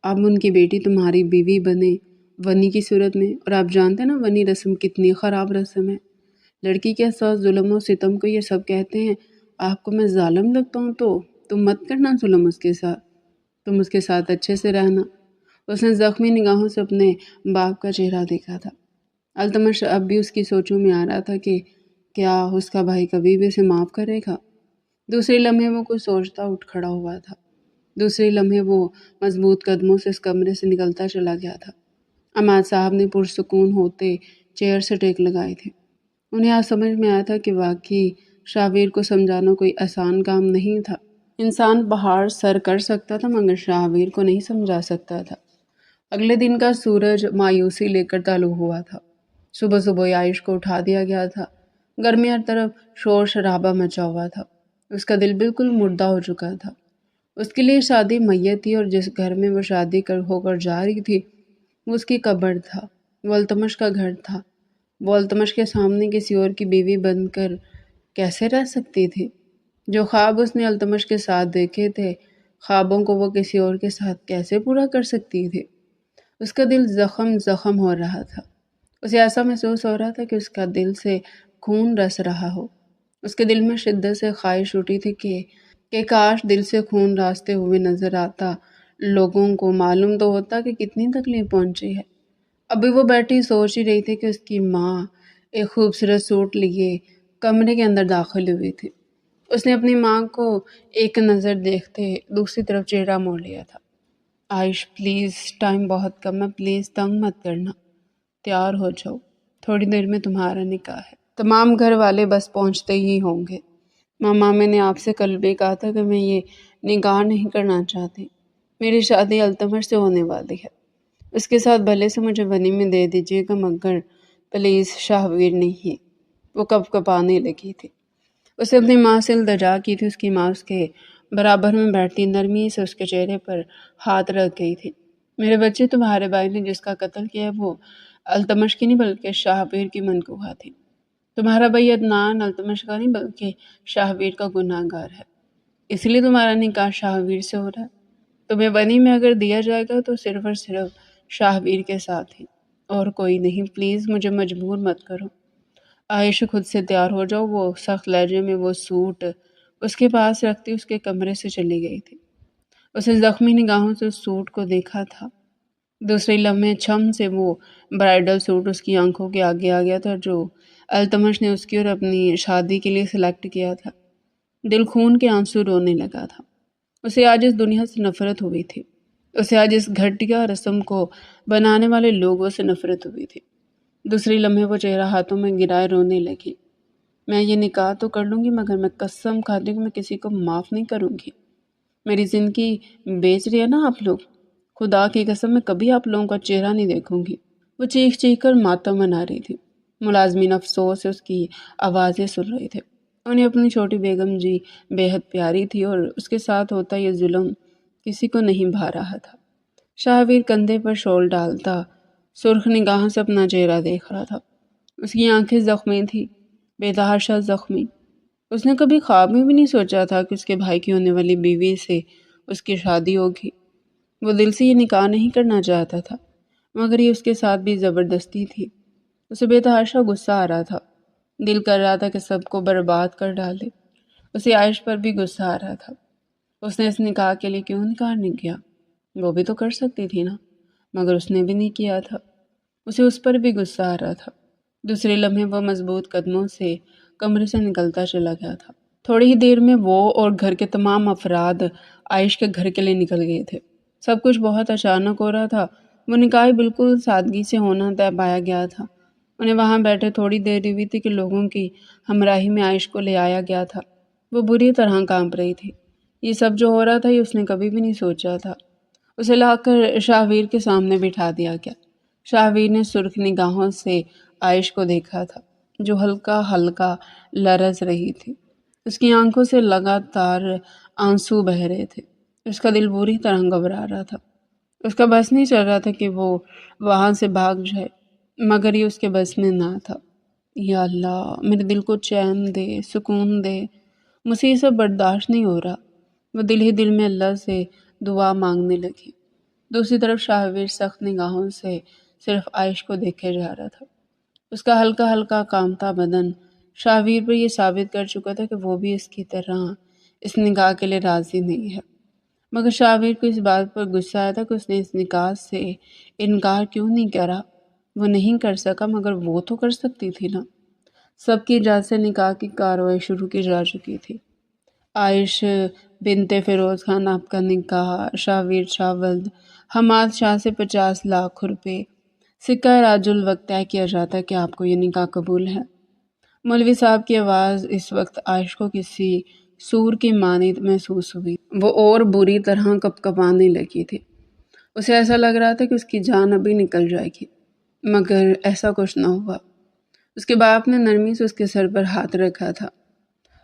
اب ان کی بیٹی تمہاری بیوی بنے ونی کی صورت میں، اور آپ جانتے ہیں نا ونی رسم کتنی خراب رسم ہے، لڑکی کے ساتھ ظلم و ستم کو یہ سب کہتے ہیں۔ آپ کو میں ظالم لگتا ہوں تو تم مت کرنا ظلم اس کے ساتھ، تم اس کے ساتھ اچھے سے رہنا۔ اس نے زخمی نگاہوں سے اپنے باپ کا چہرہ دیکھا تھا۔ التمش اب بھی اس کی سوچوں میں آ رہا تھا کہ کیا اس کا بھائی کبھی بھی اسے معاف کرے گا۔ دوسرے لمحے وہ کچھ سوچتا اٹھ کھڑا ہوا تھا، دوسرے لمحے وہ مضبوط قدموں سے اس کمرے سے نکلتا چلا گیا تھا۔ عماد صاحب نے پرسکون ہوتے چیئر سے ٹیک لگائے تھے۔ انہیں آج سمجھ میں آیا تھا کہ واقعی شاہویر کو سمجھانا کوئی آسان کام نہیں تھا۔ انسان پہاڑ سر کر سکتا تھا مگر شاہویر کو نہیں سمجھا سکتا تھا۔ اگلے دن کا سورج مایوسی لے کر طلوع ہوا تھا۔ صبح صبح عائش کو اٹھا دیا گیا تھا۔ گھر میں ہر طرف شور شرابہ مچا ہوا تھا۔ اس کا دل بالکل مردہ ہو چکا تھا۔ اس کے لیے شادی میت تھی، اور جس گھر میں وہ شادی ہو کر جا رہی تھی وہ اس کی قبر تھا، وہ التمش کا گھر تھا۔ وہ التمش کے سامنے کسی اور کی بیوی بن کر کیسے رہ سکتی تھی؟ جو خواب اس نے التمش کے ساتھ دیکھے تھے، خوابوں کو وہ کسی اور کے ساتھ کیسے پورا کر سکتی تھی؟ اس کا دل زخم ہو رہا تھا۔ اسے ایسا محسوس ہو رہا تھا کہ اس کا دل سے خون رس رہا ہو۔ اس کے دل میں شدت سے خواہش اٹھی تھی کہ کاش دل سے خون راستے ہوئے نظر آتا، لوگوں کو معلوم تو ہوتا کہ کتنی تکلیف پہنچی ہے۔ ابھی وہ بیٹھی سوچ ہی رہی تھی کہ اس کی ماں ایک خوبصورت سوٹ لیے کمرے کے اندر داخل ہوئی تھی۔ اس نے اپنی ماں کو ایک نظر دیکھتے دوسری طرف چہرہ موڑ لیا تھا۔ عائش پلیز، ٹائم بہت کم ہے، پلیز تنگ مت کرنا، تیار ہو جاؤ، تھوڑی دیر میں تمہارا نکاح ہے، تمام گھر والے بس پہنچتے ہی ہوں گے۔ ماما، میں نے آپ سے کل بھی کہا تھا کہ میں یہ نکاح نہیں کرنا چاہتی، میری شادی التمش سے ہونے والی ہے، اس کے ساتھ بھلے سے مجھے ونی میں دے دیجیے گا مگر پلیز شاہویر نہیں۔ وہ کپانے لگی تھی۔ اسے اپنی ماں سے التجا کی تھی۔ اس کی ماں اس کے برابر میں بیٹھی نرمی سے اس کے چہرے پر ہاتھ رکھ گئی تھی۔ میرے بچے، تمہارے بھائی نے جس کا قتل کیا ہے وہ التمش کی نہیں بلکہ شاہویر کی منقوہ تھی۔ تمہارا بھائی عدنان التمش کا نہیں بلکہ شاہویر کا گناہ گار ہے، اس لیے تمہارا نکاح شاہویر سے ہو رہا ہے۔ تمہیں ونی میں اگر دیا جائے گا تو صرف اور صرف شاہویر کے ساتھ ہی، اور کوئی نہیں، پلیز مجھے مجبور مت کرو۔ عائش، خود سے تیار ہو جاؤ۔ وہ سخت لہجے میں وہ سوٹ اس کے پاس رکھتی اس کے کمرے سے چلی گئی تھی۔ اسے زخمی نگاہوں سے اس سوٹ کو دیکھا تھا۔ دوسرے لمحے چھم سے وہ برائڈل سوٹ اس کی آنکھوں کے آگے آ گیا تھا جو التمش نے اس کی اور اپنی شادی کے لیے سلیکٹ کیا تھا۔ دل خون کے آنسو رونے لگا تھا۔ اسے آج اس دنیا سے نفرت ہوئی تھی۔ اسے آج اس گھٹیا رسم کو بنانے والے لوگوں سے نفرت ہوئی تھی۔ دوسری لمحے وہ چہرہ ہاتھوں میں گرائے رونے لگی۔ میں یہ نکاح تو کر لوں گی مگر میں قسم کھاتی ہوں کہ میں کسی کو معاف نہیں کروں گی۔ میری زندگی بیچ رہی ہے نا آپ لوگ، خدا کی قسم میں کبھی آپ لوگوں کا چہرہ نہیں دیکھوں گی۔ وہ چیخ چیخ کر ماتم منا رہی تھی۔ ملازمین افسوس سے اس کی آوازیں سن رہے تھے۔ انہیں اپنی چھوٹی بیگم جی بے حد پیاری تھی اور اس کے ساتھ ہوتا یہ ظلم کسی کو نہیں بھا رہا تھا۔ شاہویر کندھے پر شال ڈالتا سرخ نگاہوں سے اپنا چہرہ دیکھ رہا تھا۔ اس کی آنکھیں زخمی تھی، بےتحاشا زخمی۔ اس نے کبھی خواب میں بھی نہیں سوچا تھا کہ اس کے بھائی کی ہونے والی بیوی سے اس کی شادی ہوگی۔ وہ دل سے یہ نکاح نہیں کرنا چاہتا تھا مگر یہ اس کے ساتھ بھی زبردستی تھی۔ اسے بےتحاشا غصہ آ رہا تھا، دل کر رہا تھا کہ سب کو برباد کر ڈالے۔ اسے عائش پر بھی غصہ آ رہا تھا۔ اس نے اس نکاح کے لیے کیوں انکار نہیں کیا؟ وہ بھی تو کر سکتی تھی نا، مگر اس نے بھی نہیں کیا تھا۔ اسے اس پر بھی غصہ آ رہا تھا۔ دوسرے لمحے وہ مضبوط قدموں سے کمرے سے نکلتا چلا گیا تھا۔ تھوڑی ہی دیر میں وہ اور گھر کے تمام افراد عائش کے گھر کے لیے نکل گئے تھے۔ سب کچھ بہت اچانک ہو رہا تھا۔ وہ نکاح بالکل سادگی سے ہونا طے پایا گیا تھا۔ انہیں وہاں بیٹھے تھوڑی دیر ہوئی تھی کہ لوگوں کی ہمراہی میں عائش کو لے آیا گیا تھا۔ وہ بری طرح کانپ رہی تھی۔ یہ سب جو ہو رہا تھا یہ اس نے کبھی بھی نہیں سوچا تھا۔ اسے لا کر شاہویر کے سامنے بٹھا دیا گیا۔ شاہویر نے سرخ نگاہوں سے عائش کو دیکھا تھا جو ہلکا ہلکا لرز رہی تھی۔ اس کی آنکھوں سے لگاتار آنسو بہہ رہے تھے۔ اس کا دل بری طرح گھبرا رہا تھا۔ اس کا بس نہیں چل رہا تھا کہ وہ وہاں سے بھاگ جائے، مگر یہ اس کے بس میں نہ تھا۔ یا اللہ، میرے دل کو چین دے، سکون دے، مجھ سے یہ سب برداشت نہیں ہو رہا۔ وہ دل ہی دل میں اللہ سے دعا مانگنے لگی۔ دوسری طرف شاہویر سخت نگاہوں سے صرف عائش کو دیکھے جا رہا تھا۔ اس کا ہلکا ہلکا کانپتا بدن شاہویر پر یہ ثابت کر چکا تھا کہ وہ بھی اس کی طرح اس نکاح کے لیے راضی نہیں ہے۔ مگر شاہویر کو اس بات پر غصہ آیا تھا کہ اس نے اس نکاح سے انکار کیوں نہیں کرا۔ وہ نہیں کر سکا مگر وہ تو کر سکتی تھی نا۔ سب کی اجازت سے نکاح کی کارروائی شروع کی جا چکی تھی۔ عائش بنت فیروز خان آپ کا نکاح شاہویر شاہ ولد حماد شاہ سے 50 لاکھ روپے سکہ راج الوقت طے کیا جاتا کہ آپ کو یہ نکاح قبول ہے۔ مولوی صاحب کی آواز اس وقت عائش کو کسی سور کی مانند محسوس ہوئی۔ وہ اور بری طرح کپکپانے لگی تھی۔ اسے ایسا لگ رہا تھا کہ اس کی جان ابھی نکل جائے گی، مگر ایسا کچھ نہ ہوا۔ اس کے باپ نے نرمی سے اس کے سر پر ہاتھ رکھا تھا۔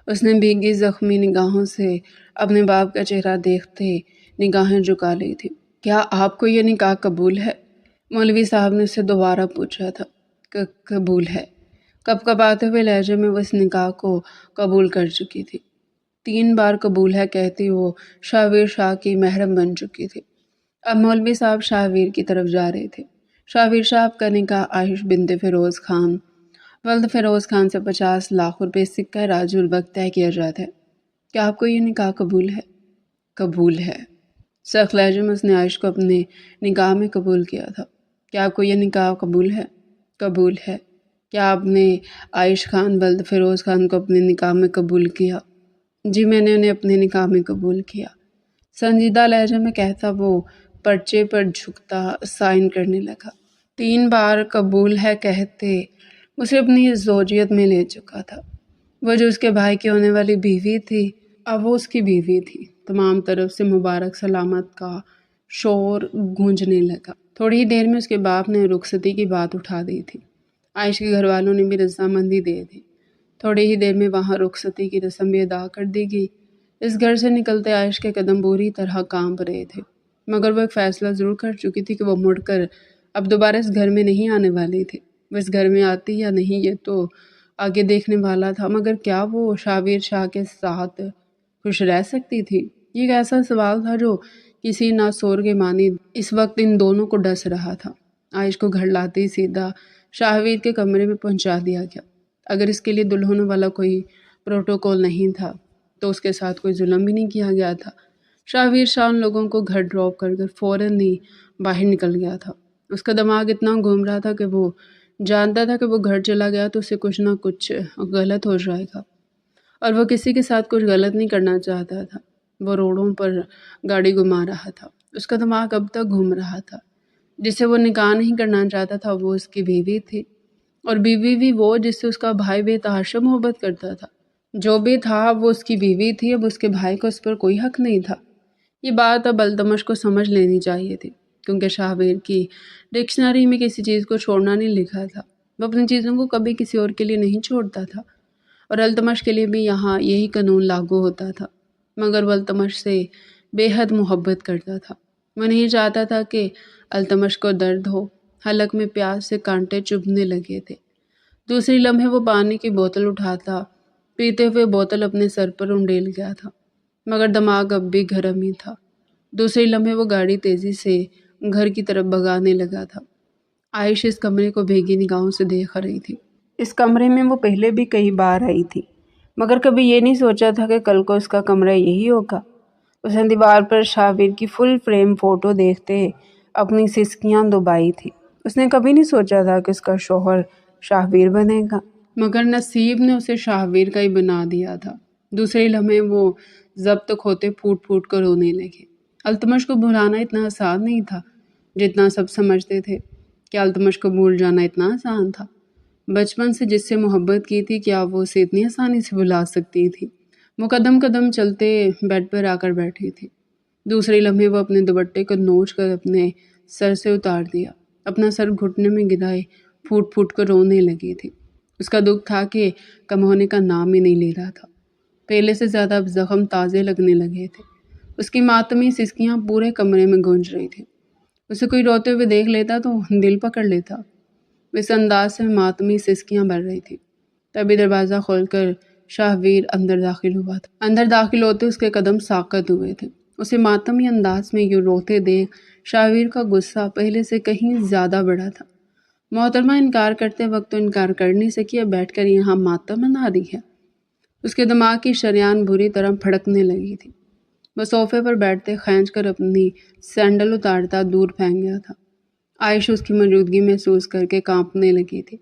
اس نے بھیگی زخمی نگاہوں سے اپنے باپ کا چہرہ دیکھتے نگاہیں جھکا لی تھی۔ کیا آپ کو یہ نکاح قبول ہے؟ مولوی صاحب نے اسے دوبارہ پوچھا تھا۔ قبول ہے۔ کپکپاتے ہوئے لہجے میں وہ اس نکاح کو قبول کر چکی تھی۔ 3 بار قبول ہے کہتی وہ شاہویر شاہ کی محرم بن چکی تھی۔ اب مولوی صاحب شاہویر کی طرف جا رہے تھے۔ شاہویر شاہ کا نکاح عائش بنت فیروز خان ولد فیروز خان سے 50 لاکھ روپے سکہ راج الوقت طے کیا جاتا ہے۔ کیا آپ کو یہ نکاح قبول ہے؟ قبول ہے۔ سخت لہجے میں اس نے عائش کو اپنے نکاح میں قبول کیا تھا۔ کیا آپ کو یہ نکاح قبول ہے؟ قبول ہے۔ کیا آپ نے عائش خان ولد فیروز خان کو اپنے نکاح میں قبول کیا؟ جی، میں نے انہیں اپنے نکاح میں قبول کیا۔ سنجیدہ لہجے میں کہتا وہ پرچے پر جھکتا سائن کرنے لگا۔ 3 بار قبول ہے کہتے اسے اپنی زوجیت میں لے چکا تھا۔ وہ جو اس کے بھائی کی ہونے والی بیوی تھی، اب وہ اس کی بیوی تھی۔ تمام طرف سے مبارک سلامت کا شور گونجنے لگا۔ تھوڑی ہی دیر میں اس کے باپ نے رخصتی کی بات اٹھا دی تھی۔ عائش کے گھر والوں نے بھی رضامندی دے دی۔ تھوڑی ہی دیر میں وہاں رخصتی کی رسم بھی ادا کر دی گئی۔ اس گھر سے نکلتے عائش کے قدم بری طرح کانپ رہے تھے، مگر وہ ایک فیصلہ ضرور کر چکی تھی کہ وہ مڑ کر اب دوبارہ اس گھر میں نہیں آنے والی تھی۔ وہ اس گھر میں آتی یا نہیں یہ تو آگے دیکھنے والا تھا، مگر کیا وہ شاہویر شاہ کے ساتھ خوش رہ سکتی تھی؟ یہ ایک ایسا سوال تھا جو کسی ناسور کے مانند اس وقت ان دونوں کو ڈس رہا تھا۔ عائش کو گھر لاتے ہی سیدھا شاہویر کے کمرے میں پہنچا دیا گیا۔ اگر اس کے لیے دلہنوں والا کوئی پروٹوکول نہیں تھا تو اس کے ساتھ کوئی ظلم بھی نہیں کیا گیا تھا۔ شاہویر شاہ ان لوگوں کو گھر ڈراپ کر فوراً ہی باہر نکل گیا تھا۔ اس کا دماغ اتنا گھوم رہا تھا کہ وہ جانتا تھا کہ وہ گھر چلا گیا تو اسے کچھ نہ کچھ غلط ہو جائے گا، اور وہ کسی کے ساتھ کچھ غلط نہیں کرنا چاہتا تھا۔ وہ روڈوں پر گاڑی گھما رہا تھا۔ اس کا دماغ اب تک گھوم رہا تھا۔ جسے وہ نکاح نہیں کرنا چاہتا تھا وہ اس کی بیوی تھی، اور بیوی بھی وہ جس سے اس کا بھائی بے تحاشا محبت کرتا تھا۔ جو بھی تھا وہ اس کی بیوی تھی، اب اس کے بھائی کو اس پر کوئی حق نہیں تھا۔ یہ بات اب التمش کو سمجھ لینی چاہیے تھی، کیونکہ شاہویر کی ڈکشنری میں کسی چیز کو چھوڑنا نہیں لکھا تھا۔ وہ اپنی چیزوں کو کبھی کسی اور کے لیے نہیں چھوڑتا تھا، اور التمش کے لیے بھی یہاں یہی قانون لاگو ہوتا تھا۔ مگر وہ التمش سے بے حد محبت کرتا تھا۔ وہ نہیں چاہتا تھا کہ التمش کو درد ہو۔ حلق میں پیاس سے کانٹے چبھنے لگے تھے۔ دوسری لمحے وہ پانی کی بوتل اٹھاتا، پیتے ہوئے بوتل اپنے سر پر انڈیل گیا تھا، مگر دماغ اب بھی گرم ہی تھا۔ دوسری لمحے وہ گاڑی تیزی سے گھر کی طرف بھگانے لگا تھا۔ عائش اس کمرے کو بھیگی نگاہوں سے دیکھ رہی تھی۔ اس کمرے میں وہ پہلے بھی کئی بار آئی تھی، مگر کبھی یہ نہیں سوچا تھا کہ کل کو اس کا کمرہ یہی ہوگا۔ اس نے دیوار پر شاہویر کی فل فریم فوٹو دیکھتے اپنی سسکیاں دبائی تھی۔ اس نے کبھی نہیں سوچا تھا کہ اس کا شوہر شاہویر بنے گا، مگر نصیب نے اسے شاہویر کا ہی بنا دیا تھا۔ دوسرے لمحے وہ ضبط کھوتے پھوٹ پھوٹ کر رونے لگے۔ التمش کو بھلانا اتنا آسان نہیں تھا جتنا سب سمجھتے تھے۔ کیا التمش کو بھول جانا اتنا آسان تھا؟ بچپن سے جس سے محبت کی تھی، کیا وہ اسے اتنی آسانی سے بھلا سکتی تھی؟ وہ قدم قدم چلتے بیڈ پر آ کر بیٹھی تھی۔ دوسرے لمحے وہ اپنے دوپٹے کو نوچ کر اپنے سر سے اتار دیا۔ اپنا سر گھٹنے میں گرائے پھوٹ پھوٹ کر رونے لگی تھی۔ اس کا دکھ تھا کہ کم ہونے کا نام ہی نہیں لے رہا تھا۔ پہلے سے زیادہ اب زخم تازے لگنے لگے تھے۔ اس کی ماتمی سسکیاں پورے کمرے میں گونج رہی تھیں۔ اسے کوئی روتے ہوئے دیکھ لیتا تو دل پکڑ لیتا۔ اس انداز سے ماتمی سسکیاں بھر رہی تھی۔ تبھی دروازہ کھول کر شاہویر اندر داخل ہوا تھا۔ اندر داخل ہوتے اس کے قدم ساکت ہوئے تھے۔ اسے ماتمی انداز میں یوں روتے دیکھ شاہویر کا غصہ پہلے سے کہیں زیادہ بڑھا تھا۔ محترمہ، انکار کرتے وقت تو انکار کر نہیں سکی، اب بیٹھ کر یہاں ماتم منا رہی ہے۔ اس کے دماغ کی شریان بری طرح پھڑکنے لگی تھی۔ وہ صوفے پر بیٹھتے کھینچ کر اپنی سینڈل اتارتا دور پھینک گیا تھا۔ عائش اس کی موجودگی محسوس کر کے کانپنے لگی تھی۔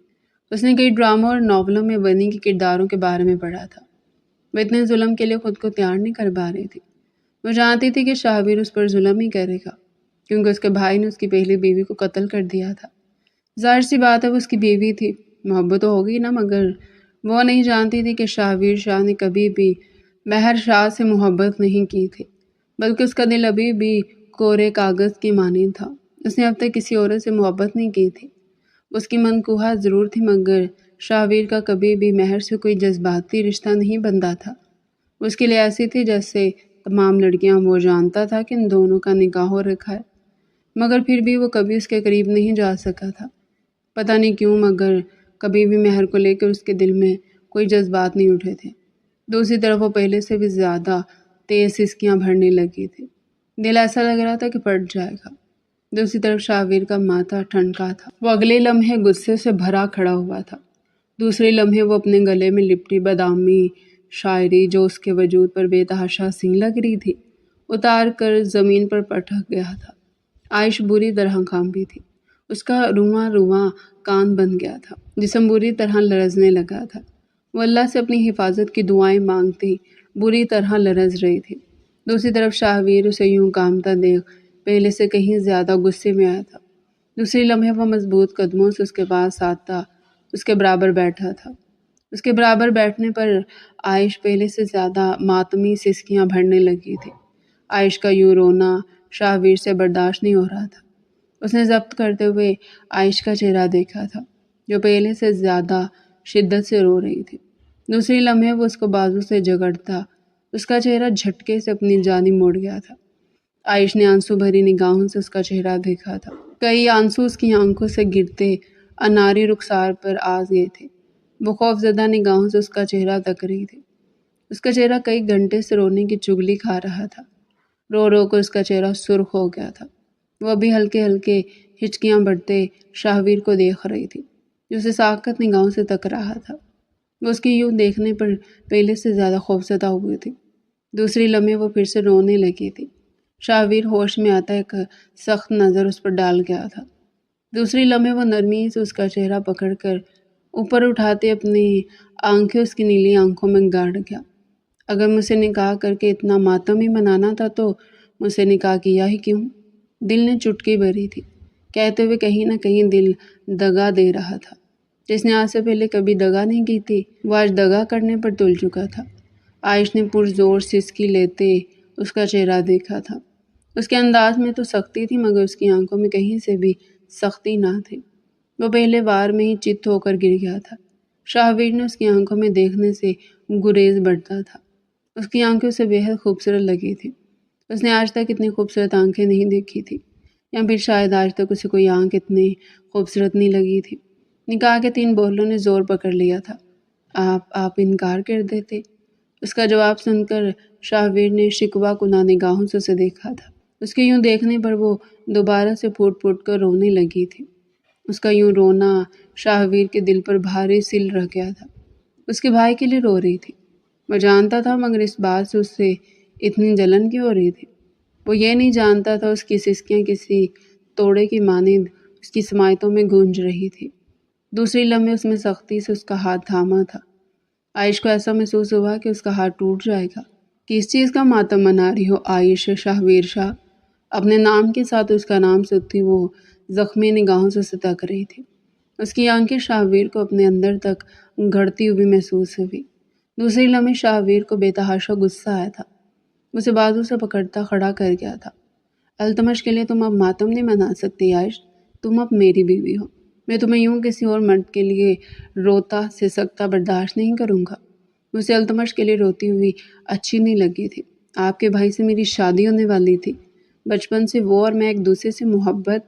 اس نے کئی ڈراموں اور ناولوں میں بنی کے کرداروں کے بارے میں پڑھا تھا۔ وہ اتنے ظلم کے لیے خود کو تیار نہیں کر پا رہی تھی۔ وہ جانتی تھی کہ شاہویر اس پر ظلم ہی کرے گا، کیونکہ اس کے بھائی نے اس کی پہلی بیوی کو قتل کر دیا تھا۔ ظاہر سی بات ہے وہ اس کی بیوی تھی، محبت تو ہوگی نا، مگر وہ نہیں جانتی تھی کہ شاہویر شاہ نے کبھی بھی مہر شاہ سے محبت نہیں کی تھی، بلکہ اس کا دل ابھی بھی کورے کاغذ کی مانند تھا۔ اس نے اب تک کسی عورت سے محبت نہیں کی تھی۔ اس کی منقوہہ ضرور تھی، مگر شاہویر کا کبھی بھی مہر سے کوئی جذباتی رشتہ نہیں بنتا تھا۔ وہ اس کے لیے ایسی تھی جیسے تمام لڑکیاں۔ وہ جانتا تھا کہ ان دونوں کا نکاح ہو رکھا ہے، مگر پھر بھی وہ کبھی اس کے قریب نہیں جا سکا تھا۔ پتہ نہیں کیوں، مگر کبھی بھی مہر کو لے کر اس کے دل میں کوئی جذبات نہیں اٹھے تھے۔ دوسری طرف وہ پہلے سے بھی زیادہ تیز سسکیاں بھرنے لگی تھی۔ دل ایسا لگ رہا تھا کہ پھٹ جائے گا۔ دوسری طرف شاہویر کا ماتھا ٹھنڈا تھا۔ وہ اگلے لمحے غصے سے بھرا کھڑا ہوا تھا۔ دوسرے لمحے وہ اپنے گلے میں لپٹی بادامی شاعری، جو اس کے وجود پر بے تحاشا سی لگ رہی تھی، اتار کر زمین پر پٹک گیا تھا۔ عائش بری طرح کانپی تھی۔ اس کا رواں رواں کان بن گیا تھا، جسم بری طرح لرزنے لگا تھا۔ وہ اللہ سے اپنی حفاظت کی دعائیں مانگتی بری طرح لرز رہی تھی۔ دوسری طرف شاہویر اسے یوں کانپتا دیکھ پہلے سے کہیں زیادہ غصے میں آیا تھا۔ دوسری لمحے وہ مضبوط قدموں سے اس کے پاس آتا اس کے برابر بیٹھا تھا۔ اس کے برابر بیٹھنے پر عائش پہلے سے زیادہ ماتمی سسکیاں بھرنے لگی تھی۔ عائش کا یوں رونا شاہویر سے برداشت نہیں ہو رہا تھا۔ اس نے ضبط کرتے ہوئے عائش کا چہرہ دیکھا تھا، جو پہلے سے زیادہ شدت سے رو رہی تھی۔ دوسری لمحے وہ اس کو بازو سے جگڑتا اس کا چہرہ جھٹکے سے اپنی جانب موڑ گیا تھا۔ عائش نے آنسو بھری نگاہوں سے اس کا چہرہ دیکھا تھا۔ کئی آنسو اس کی آنکھوں سے گرتے اناری رخسار پر آ گئے تھے۔ وہ خوف زدہ نگاہوں سے اس کا چہرہ تک رہی تھی۔ اس کا چہرہ کئی گھنٹے سے رونے کی چگلی کھا رہا تھا۔ رو رو کر اس کا چہرہ سرخ ہو گیا تھا۔ وہ ابھی ہلکے ہلکے ہچکیاں بڑھتے شاہویر کو دیکھ رہی تھی، جو اسے ساکت نگاہوں سے تک رہا تھا۔ وہ اس کی یوں دیکھنے پر پہلے سے زیادہ خوفزدہ ہوئی تھی۔ دوسری لمحے وہ پھر سے رونے لگی تھی۔ شاہویر ہوش میں آتا ایک سخت نظر اس پر ڈال گیا تھا۔ دوسری لمحے وہ نرمی سے اس کا چہرہ پکڑ کر اوپر اٹھاتے اپنی آنکھیں اس کی نیلی آنکھوں میں گاڑ گیا۔ اگر مجھ سے نکاح کر کے اتنا ماتم ہی منانا تھا تو مجھ سے نکاح کیا ہی کیوں؟ دل نے چٹکی بھری تھی، کہتے ہوئے کہیں نہ کہیں دل دغا دے رہا تھا۔ جس نے آج سے پہلے کبھی دغا نہیں کی تھی، وہ آج دغا کرنے پر تل چکا تھا۔ عائش نے پرزور سسکی لیتے اس کا چہرہ دیکھا تھا۔ اس کے انداز میں تو سختی تھی، مگر اس کی آنکھوں میں کہیں سے بھی سختی نہ تھی۔ وہ پہلے بار میں ہی چت ہو کر گر گیا تھا۔ شاہویر نے اس کی آنکھوں میں دیکھنے سے گریز بڑھتا تھا۔ اس کی آنکھیں اسے بے حد خوبصورت لگی تھی۔ اس نے آج تک اتنی خوبصورت آنکھیں نہیں دیکھی تھی، یا پھر شاید آج تک اسے کوئی آنکھ اتنی خوبصورت نہیں لگی تھی۔ نکاح کے 3 بولوں نے زور پکڑ لیا تھا۔ آپ انکار کر دیتے؟ اس کا جواب سن کر شاہویر نے شکوہ کنہ نگاہوں سے اسے دیکھا تھا۔ اس کے یوں دیکھنے پر وہ دوبارہ سے پھوٹ پھوٹ کر رونے لگی تھی۔ اس کا یوں رونا شاہویر کے دل پر بھاری سل رہ گیا تھا۔ اس کے بھائی کے لیے رو رہی تھی، وہ جانتا تھا، مگر اس بات سے اس سے اتنی جلن کیوں ہو رہی تھی؟ وہ یہ نہیں جانتا تھا اس کی سسکیاں کسی توڑے کی مانند اس کی سماعتوں میں گونج رہی تھی۔ دوسری لمحے اس میں سختی سے اس کا ہاتھ تھاما تھا۔ عائش کو ایسا محسوس ہوا کہ اس کا ہاتھ ٹوٹ جائے گا۔ کس چیز کا ماتم منا رہی ہو عائش؟ شاہویر شاہ اپنے نام کے ساتھ اس کا نام سنتی وہ زخمی نگاہوں سے اسے تک رہی تھی۔ اس کی آنکھیں شاہویر کو اپنے اندر تک گھڑتی ہوئی محسوس ہوئی۔ دوسری لمحے شاہویر کو بے تحاشا غصہ آیا تھا۔ اسے بازو سے پکڑتا کھڑا کر گیا تھا۔ التمش کے لیے تم اب ماتم نہیں منا سکتی عائش، تم اب میری بیوی ہو، میں تمہیں یوں کسی اور مرد کے لیے روتا سسکتا برداشت نہیں کروں گا۔ مجھے التمش کے لیے روتی ہوئی اچھی نہیں لگی تھی۔ آپ کے بھائی سے میری شادی ہونے والی تھی، بچپن سے وہ اور میں ایک دوسرے سے محبت۔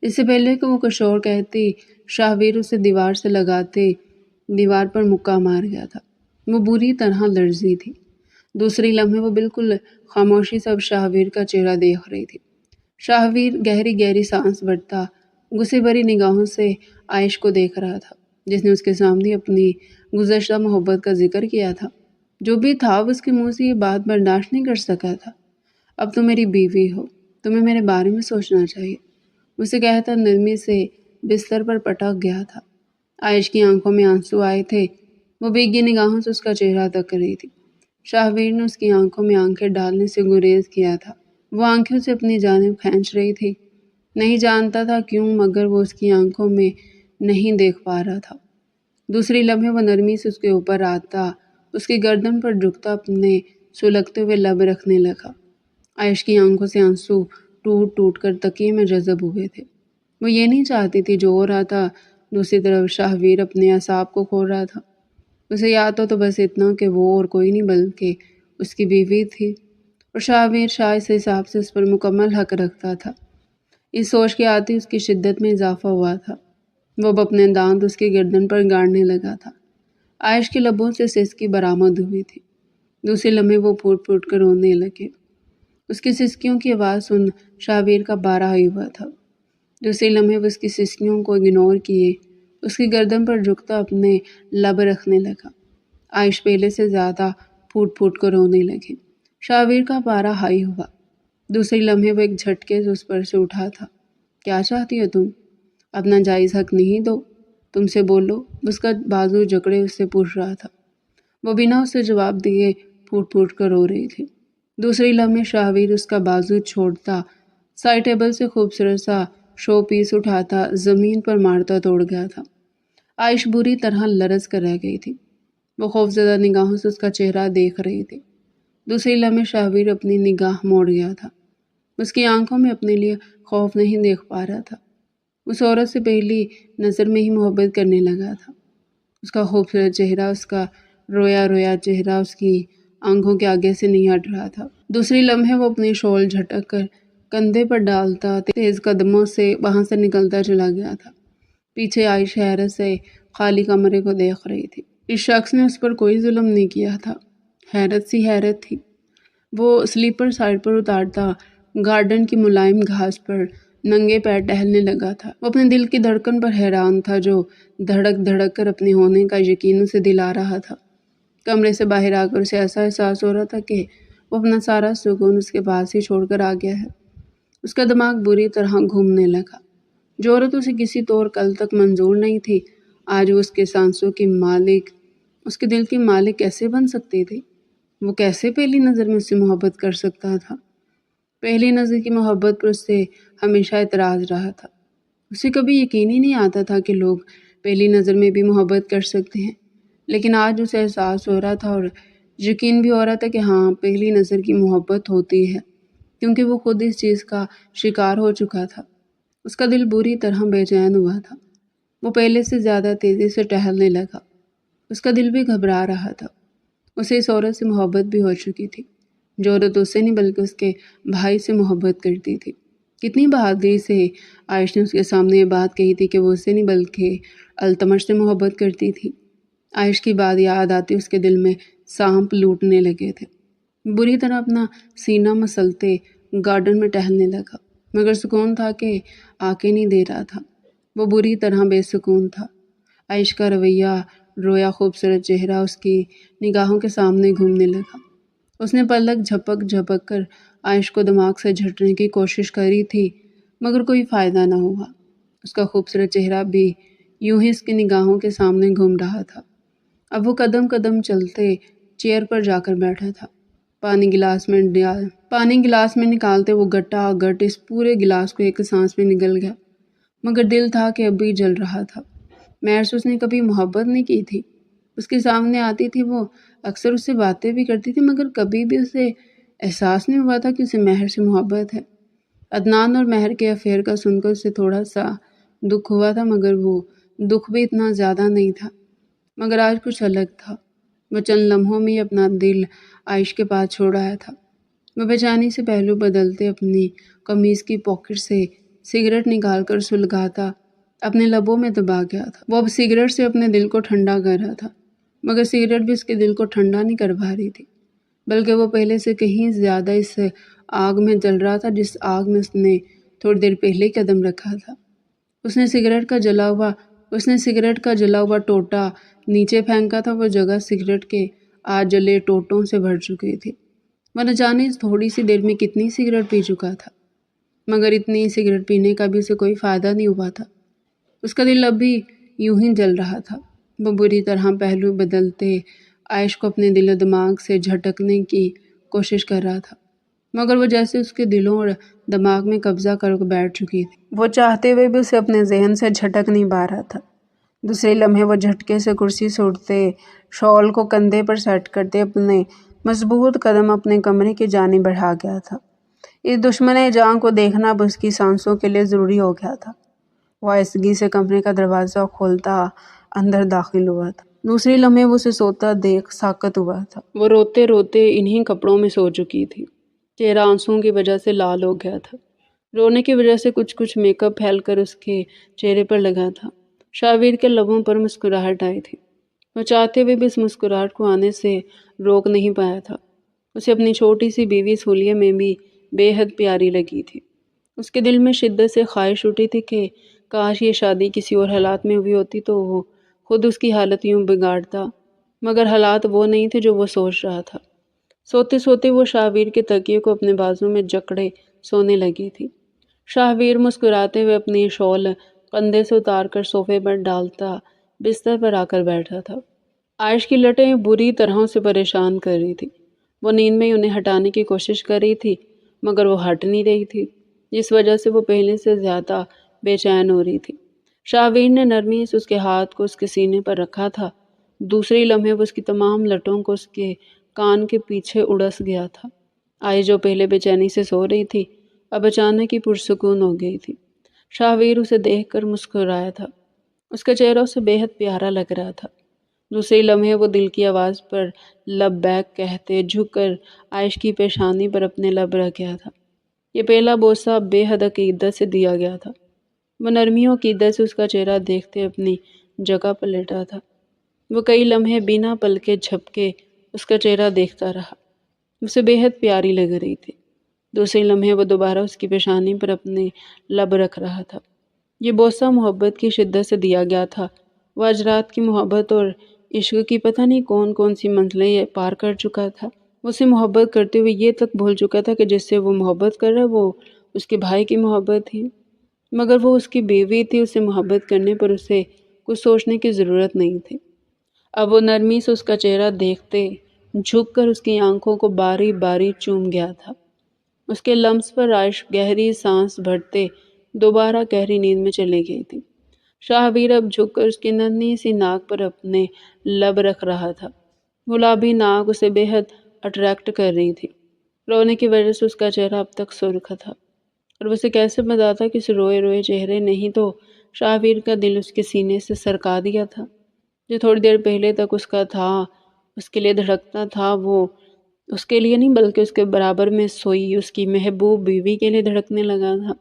اس سے پہلے کہ وہ کچھ اور کہتی، شاہویر اسے دیوار سے لگاتے دیوار پر مکہ مار گیا تھا۔ وہ بری طرح لرزی تھی۔ دوسری لمحے وہ بالکل خاموشی سے اب شاہویر کا چہرہ دیکھ رہی تھی۔ شاہویر گہری گہری سانس بھرتا غصے بھری نگاہوں سے عائش کو دیکھ رہا تھا، جس نے اس کے سامنے اپنی گزشتہ محبت کا ذکر کیا تھا۔ جو بھی تھا وہ اس کے منہ سے یہ بات برداشت نہیں کر سکا تھا۔ اب تم میری بیوی ہو، تمہیں میرے بارے میں سوچنا چاہیے، اسے کہتا نرمی سے بستر پر پٹک گیا تھا۔ عائش کی آنکھوں میں آنسو آئے تھے، وہ بھیگی نگاہوں سے اس کا چہرہ تک رہی تھی۔ شاہویر نے اس کی آنکھوں میں آنکھیں ڈالنے سے گریز کیا تھا۔ وہ آنکھیں اسے اپنی جانب کھینچ رہی تھی، نہیں جانتا تھا کیوں، مگر وہ اس کی آنکھوں میں نہیں دیکھ پا رہا تھا۔ دوسری لمحے وہ نرمی سے اس کے اوپر آتا، اس کی گردن پر جھکتا اپنے سلگتے ہوئے لب رکھنے لگا۔ عائش کی آنکھوں سے آنسو ٹوٹ ٹوٹ کر تکیے میں جذب ہوئے تھے۔ وہ یہ نہیں چاہتی تھی جو ہو رہا تھا۔ دوسری طرف شاہویر اپنے اعصاب کو کھو رہا تھا۔ اسے یاد تو بس اتنا کہ وہ اور کوئی نہیں بلکہ اس کی بیوی تھی، اور شاہویر شاہ اس حساب سے اس پر مکمل حق رکھتا تھا۔ اس سوچ کے آتے اس کی شدت میں اضافہ ہوا تھا۔ وہ اب اپنے دانت اس کی گردن پر گاڑنے لگا تھا۔ عائش کے لبوں سے سسکی برآمد ہوئی تھی۔ دوسرے لمحے وہ پھوٹ پھوٹ کر رونے لگے۔ اس کی سسکیوں کی آواز سن شاہویر کا پارا ہائی ہوا تھا۔ دوسرے لمحے وہ اس کی سسکیوں کو اگنور کیے اس کی گردن پر جھکتا اپنے لب رکھنے لگا۔ عائش پہلے سے زیادہ پھوٹ پھوٹ کر رونے لگی۔ شاہویر کا پارا ہائی ہوا۔ دوسری لمحے وہ ایک جھٹکے سے اس پر سے اٹھا تھا۔ کیا چاہتی ہو تم؟ اپنا جائز حق نہیں دو؟ تم سے بولو، اس کا بازو جکڑے اس سے پوچھ رہا تھا۔ وہ بنا اسے جواب دیے پھوٹ پھوٹ کر رو رہی تھی۔ دوسری لمحے شاہویر اس کا بازو چھوڑتا سائڈ ٹیبل سے خوبصورت سا شو پیس اٹھاتا زمین پر مارتا توڑ گیا تھا۔ عائش بری طرح لرز کر رہ گئی تھی۔ وہ خوفزدہ نگاہوں سے اس کا چہرہ دیکھ رہی تھی۔ دوسری لمحے شاہویر اپنی نگاہ موڑ گیا تھا۔ اس کی آنکھوں میں اپنے لیے خوف نہیں دیکھ پا رہا تھا۔ اس عورت سے پہلی نظر میں ہی محبت کرنے لگا تھا۔ اس کا خوبصورت چہرہ، اس کا رویا رویا چہرہ اس کی آنکھوں کے آگے سے نہیں ہٹ رہا تھا۔ دوسری لمحے وہ اپنی شال جھٹک کر کندھے پر ڈالتا تیز قدموں سے وہاں سے نکلتا چلا گیا تھا۔ پیچھے عائش حیرت سے خالی کمرے کو دیکھ رہی تھی۔ اس شخص نے اس پر کوئی ظلم نہیں کیا تھا۔ حیرت سی حیرت تھی۔ وہ سلیپر سائڈ پر اتارتا گارڈن کی ملائم گھاس پر ننگے پیر ٹہلنے لگا تھا۔ وہ اپنے دل کی دھڑکن پر حیران تھا جو دھڑک دھڑک کر اپنے ہونے کا یقین اسے دلا رہا تھا۔ کمرے سے باہر آ کر اسے ایسا احساس ہو رہا تھا کہ وہ اپنا سارا سکون اس کے پاس ہی چھوڑ کر آ گیا ہے۔ اس کا دماغ بری طرح گھومنے لگا۔ جو عورت اسے کسی طور کل تک منظور نہیں تھی، آج وہ اس کے سانسوں کی مالک، اس کے دل کی مالک کیسے بن سکتی تھی؟ وہ کیسے پہلی نظر میں اس سے محبت کر سکتا تھا؟ پہلی نظر کی محبت پر اس سے ہمیشہ اعتراض رہا تھا۔ اسے کبھی یقین ہی نہیں آتا تھا کہ لوگ پہلی نظر میں بھی محبت کر سکتے ہیں، لیکن آج اسے احساس ہو رہا تھا اور یقین بھی ہو رہا تھا کہ ہاں، پہلی نظر کی محبت ہوتی ہے، کیونکہ وہ خود اس چیز کا شکار ہو چکا تھا۔ اس کا دل بری طرح بے چین ہوا تھا۔ وہ پہلے سے زیادہ تیزی سے ٹہلنے لگا۔ اس کا دل بھی گھبرا رہا تھا۔ اسے اس عورت سے محبت بھی ہو چکی تھی، جو عورت اس سے نہیں بلکہ اس کے بھائی سے محبت کرتی تھی۔ کتنی بہادری سے عائش نے اس کے سامنے یہ بات کہی تھی کہ وہ اس سے نہیں بلکہ التمش سے محبت کرتی تھی۔ عائش کی بات یاد آتی اس کے دل میں سانپ لوٹنے لگے تھے۔ بری طرح اپنا سینہ مسلتے گارڈن میں ٹہلنے لگا، مگر سکون تھا کہ آکے نہیں دے رہا تھا۔ وہ بری طرح بے سکون تھا۔ عائش کا رویہ، رویا خوبصورت چہرہ اس کی نگاہوں کے سامنے گھومنے لگا۔ اس نے پلک جھپک جھپک کر عائش کو دماغ سے جھٹنے کی کوشش کری تھی، مگر کوئی فائدہ نہ ہوا۔ اس کا خوبصورت چہرہ بھی یوں ہی اس کی نگاہوں کے سامنے گھوم رہا تھا۔ اب وہ قدم قدم چلتے چیئر پر جا کر بیٹھا تھا۔ پانی گلاس میں نکالتے وہ گٹا گٹ اس پورے گلاس کو ایک سانس میں نگل گیا، مگر دل تھا کہ اب بھی جل رہا تھا۔ مہر سے اس نے کبھی محبت نہیں کی تھی۔ اس کے سامنے آتی تھی، وہ اکثر اس سے باتیں بھی کرتی تھی، مگر کبھی بھی اسے احساس نہیں ہوا تھا کہ اسے مہر سے محبت ہے۔ عدنان اور مہر کے افیئر کا سن کر اسے تھوڑا سا دکھ ہوا تھا مگر وہ دکھ بھی اتنا زیادہ نہیں تھا۔ مگر آج کچھ الگ تھا۔ وہ چند لمحوں میں ہی اپنا دل عائش کے پاس چھوڑ آیا تھا۔ وہ بے چینی سے پہلو بدلتے اپنی قمیض کی پاکٹ سے سگریٹ نکال کر سلگاتا اپنے لبوں میں دبا گیا تھا۔ وہ اب سگریٹ سے اپنے دل کو ٹھنڈا کر رہا تھا، مگر سگریٹ بھی اس کے دل کو ٹھنڈا نہیں کر پا رہی تھی، بلکہ وہ پہلے سے کہیں زیادہ اس آگ میں جل رہا تھا جس آگ میں اس نے تھوڑی دیر پہلے قدم رکھا تھا۔ اس نے سگریٹ کا جلا ہوا ٹوٹا نیچے پھینکا تھا۔ وہ جگہ سگریٹ کے آج جلے ٹوٹوں سے بھر چکی تھی۔ وہ نہ جانے اس تھوڑی سی دیر میں کتنی سگریٹ پی چکا تھا، مگر اتنی سگریٹ پینے کا بھی اسے کوئی فائدہ نہیں ہوا تھا۔ اس کا دل اب بھی یوں ہی جل رہا تھا۔ وہ بری طرح پہلو بدلتے عائش کو اپنے دل و دماغ سے جھٹکنے کی کوشش کر رہا تھا، مگر وہ جیسے اس کے دلوں اور دماغ میں قبضہ کر بیٹھ چکی تھی۔ وہ چاہتے ہوئے بھی اسے اپنے ذہن سے جھٹک نہیں پا رہا تھا۔ دوسرے لمحے وہ جھٹکے سے کرسی سے اٹھتے، شال کو کندھے پر سیٹ کرتے اپنے مضبوط قدم اپنے کمرے کی جانب بڑھا گیا تھا۔ اس دشمن جاں کو دیکھنا اب اس کی سانسوں کے لیے ضروری ہو گیا تھا۔ وہ آہستگی سے کمرے کا دروازہ کھولتا اندر داخل ہوا تھا۔ دوسرے لمحے وہ اسے سوتا دیکھ ساکت ہوا تھا۔ وہ روتے روتے انہی کپڑوں میں سو چکی تھی۔ چہرہ آنسوؤں کی وجہ سے لال ہو گیا تھا۔ رونے کی وجہ سے کچھ میک اپ پھیل کر اس کے چہرے پر لگا تھا۔ شاہویر کے لبوں پر مسکراہٹ آئی تھی۔ وہ چاہتے ہوئے بھی اس مسکراہٹ کو آنے سے روک نہیں پایا تھا۔ اسے اپنی چھوٹی سی بیوی سولیہ میں بھی بے حد پیاری لگی تھی۔ اس کے دل میں شدت سے خواہش اٹھی تھی کہ کاش یہ شادی کسی اور حالات میں ہوئی ہوتی تو وہ خود اس کی حالت یوں بگاڑتا، مگر حالات وہ نہیں تھے جو وہ سوچ رہا تھا۔ سوتے سوتے وہ شاہویر کے تکیے کو اپنے بازو میں جکڑے سونے لگی تھی۔ شاہویر مسکراتے ہوئے اپنی شال کندھے سے اتار کر صوفے پر ڈالتا بستر پر آ کر بیٹھا تھا۔ عائش کی لٹیں بری طرح سے پریشان کر رہی تھی۔ وہ نیند میں انہیں ہٹانے کی کوشش کر رہی تھی، مگر وہ ہٹ نہیں رہی تھی، جس وجہ سے وہ پہلے سے زیادہ بے چین ہو رہی تھی۔ شاہویر نے نرمی سے اس کے ہاتھ کو اس کے سینے پر رکھا تھا۔ دوسرے لمحے وہ اس کی تمام لٹوں کو اس کے کان کے پیچھے اڑس گیا تھا۔ عائش جو پہلے بے چینی سے سو رہی تھی، اب اچانک ہی پرسکون ہو گئی تھی۔ شاہویر اسے دیکھ کر مسکرایا تھا۔ اس کا چہرہ اسے بے حد پیارا لگ رہا تھا۔ دوسرے لمحے وہ دل کی آواز پر لب بیک کہتے جھک کر عائش کی پیشانی پر اپنے لب رکھ گیا تھا۔ یہ پہلا بوسہ بے حد عقیدت سے دیا گیا تھا۔ وہ نرمی و عقیدت سے اس کا چہرہ دیکھتے اپنی جگہ پر لیٹا تھا۔ وہ کئی لمحے بنا پلکے جھپکے اس کا چہرہ دیکھتا رہا۔ اسے بے حد پیاری لگ رہی تھی۔ دوسرے لمحے وہ دوبارہ اس کی پیشانی پر اپنے لب رکھ رہا تھا۔ یہ بوسہ محبت کی شدت سے دیا گیا تھا۔ وہ آج رات کی محبت اور عشق کی پتہ نہیں کون سی منزلیں پار کر چکا تھا۔ وہ اسے محبت کرتے ہوئے یہ تک بھول چکا تھا کہ جس سے وہ محبت کر رہا وہ اس کے بھائی کی محبت تھی، مگر وہ اس کی بیوی تھی۔ اسے محبت کرنے پر اسے کچھ سوچنے کی ضرورت نہیں تھی۔ اب وہ نرمی سے اس کا چہرہ دیکھتے جھک کر اس کی آنکھوں کو باری باری چوم گیا تھا۔ اس کے لمس پر عائش گہری سانس بھرتے دوبارہ گہری نیند میں چلی گئی تھی۔ شاہویر اب جھک کر اس کی ننھی سی ناک پر اپنے لب رکھ رہا تھا۔ گلابی ناک اسے بے حد اٹریکٹ کر رہی تھی۔ رونے کی وجہ سے اس کا چہرہ اب تک سرخ تھا، اور اسے کیسے بتاتا کہ اس روئے روئے چہرے نہیں تو شاہویر کا دل اس کے سینے سے سرکا دیا تھا۔ جو تھوڑی دیر پہلے تک اس کا تھا، اس کے لیے دھڑکتا تھا، وہ اس کے لیے نہیں بلکہ اس کے برابر میں سوئی اس کی محبوب بیوی کے لیے دھڑکنے لگا تھا۔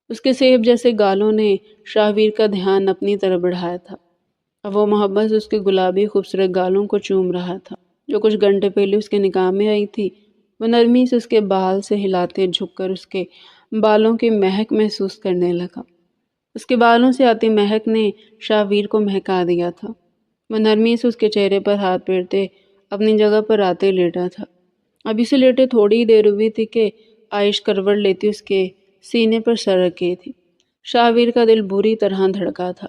اس کے سیب جیسے گالوں نے شاہویر کا دھیان اپنی طرف بڑھایا تھا۔ اب وہ محبت سے اس کے گلابی خوبصورت گالوں کو چوم رہا تھا۔ جو کچھ گھنٹے پہلے اس کے نکاح میں آئی تھی، وہ نرمی سے اس کے بال سے ہلاتے جھک کر اس کے بالوں کی مہک محسوس کرنے لگا۔ اس کے بالوں سے آتی مہک نے شاہویر کو مہکا دیا تھا۔ وہ نرمی سے اس کے چہرے پر ہاتھ پھیرتے اپنی جگہ پر آتے لیٹا تھا۔ ابھی سے لیٹے تھوڑی دیر ہوئی تھی کہ عائش کروٹ لیتی اس کے سینے پر سر رکھ گئی تھی۔ شاہویر کا دل بری طرح دھڑکا تھا۔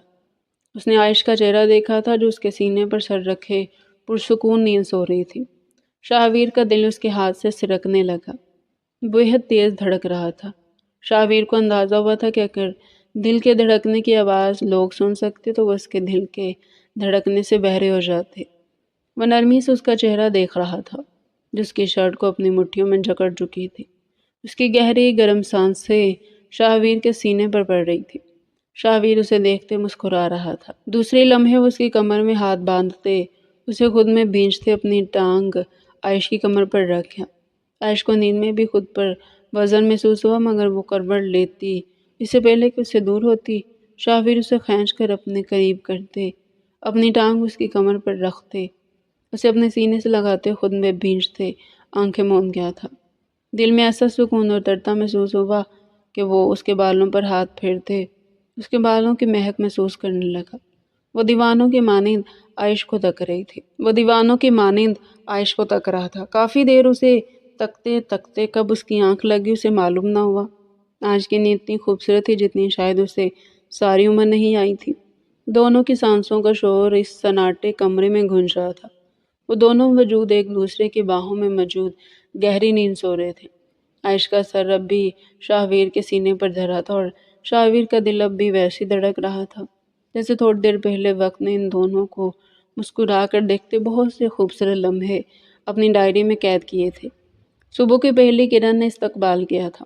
اس نے عائش کا چہرہ دیکھا تھا جو اس کے سینے پر سر رکھے پرسکون نیند سو رہی تھی۔ شاہویر کا دل اس کے ہاتھ سے سرکنے لگا، بے حد تیز دھڑک رہا تھا۔ شاہویر کو اندازہ ہوا تھا کہ اگر دل کے دھڑکنے کی آواز لوگ سن سکتے تو وہ اس کے دل کے دھڑکنے سے بہرے ہو جاتے۔ وہ نرمی سے اس کا چہرہ دیکھ رہا تھا جو اس کی شرٹ کو اپنی مٹھیوں میں جکڑ چکی تھی۔ اس کی گہری گرم سانسیں شاہویر کے سینے پر پڑ رہی تھی۔ شاہویر اسے دیکھتے مسکرا رہا تھا۔ دوسرے لمحے وہ اس کی کمر میں ہاتھ باندھتے اسے خود میں بھینچتے اپنی ٹانگ عائش کی کمر پر رکھا۔ عائش کو نیند میں بھی خود پر وزن محسوس ہوا، مگر وہ کروٹ لیتی اس سے پہلے کہ اس سے دور ہوتی، شاہویر اسے کھینچ کر اپنے قریب کرتے، اپنی ٹانگ اس کی کمر پر رکھتے، اسے اپنے سینے سے لگاتے خود میں بھینچتے آنکھیں موند گیا تھا۔ دل میں ایسا سکون اور ترتا محسوس ہوا کہ وہ اس کے بالوں پر ہاتھ پھیرتے اس کے بالوں کی مہک محسوس کرنے لگا۔ وہ دیوانوں کے مانند عائش کو تک رہا تھا۔ کافی دیر اسے تکتے تکتے کب اس کی آنکھ لگی اسے معلوم نہ ہوا۔ آج کی نیند اتنی خوبصورت تھی جتنی شاید اسے ساری عمر نہیں آئی تھی۔ دونوں کی سانسوں کا شور اس سناٹے کمرے میں گونج رہا تھا۔ وہ دونوں وجود ایک دوسرے کی باہوں میں موجود گہری نیند سو رہے تھے۔ عائش کا سر اب بھی شاہویر کے سینے پر دھرا تھا اور شاہویر کا دل اب بھی ویسے دھڑک رہا تھا جیسے تھوڑی دیر پہلے وقت نے ان دونوں کو مسکرا کر دیکھتے بہت سے خوبصورت لمحے اپنی ڈائری میں قید کیے تھے۔ صبح کی پہلی کرن نے استقبال کیا تھا۔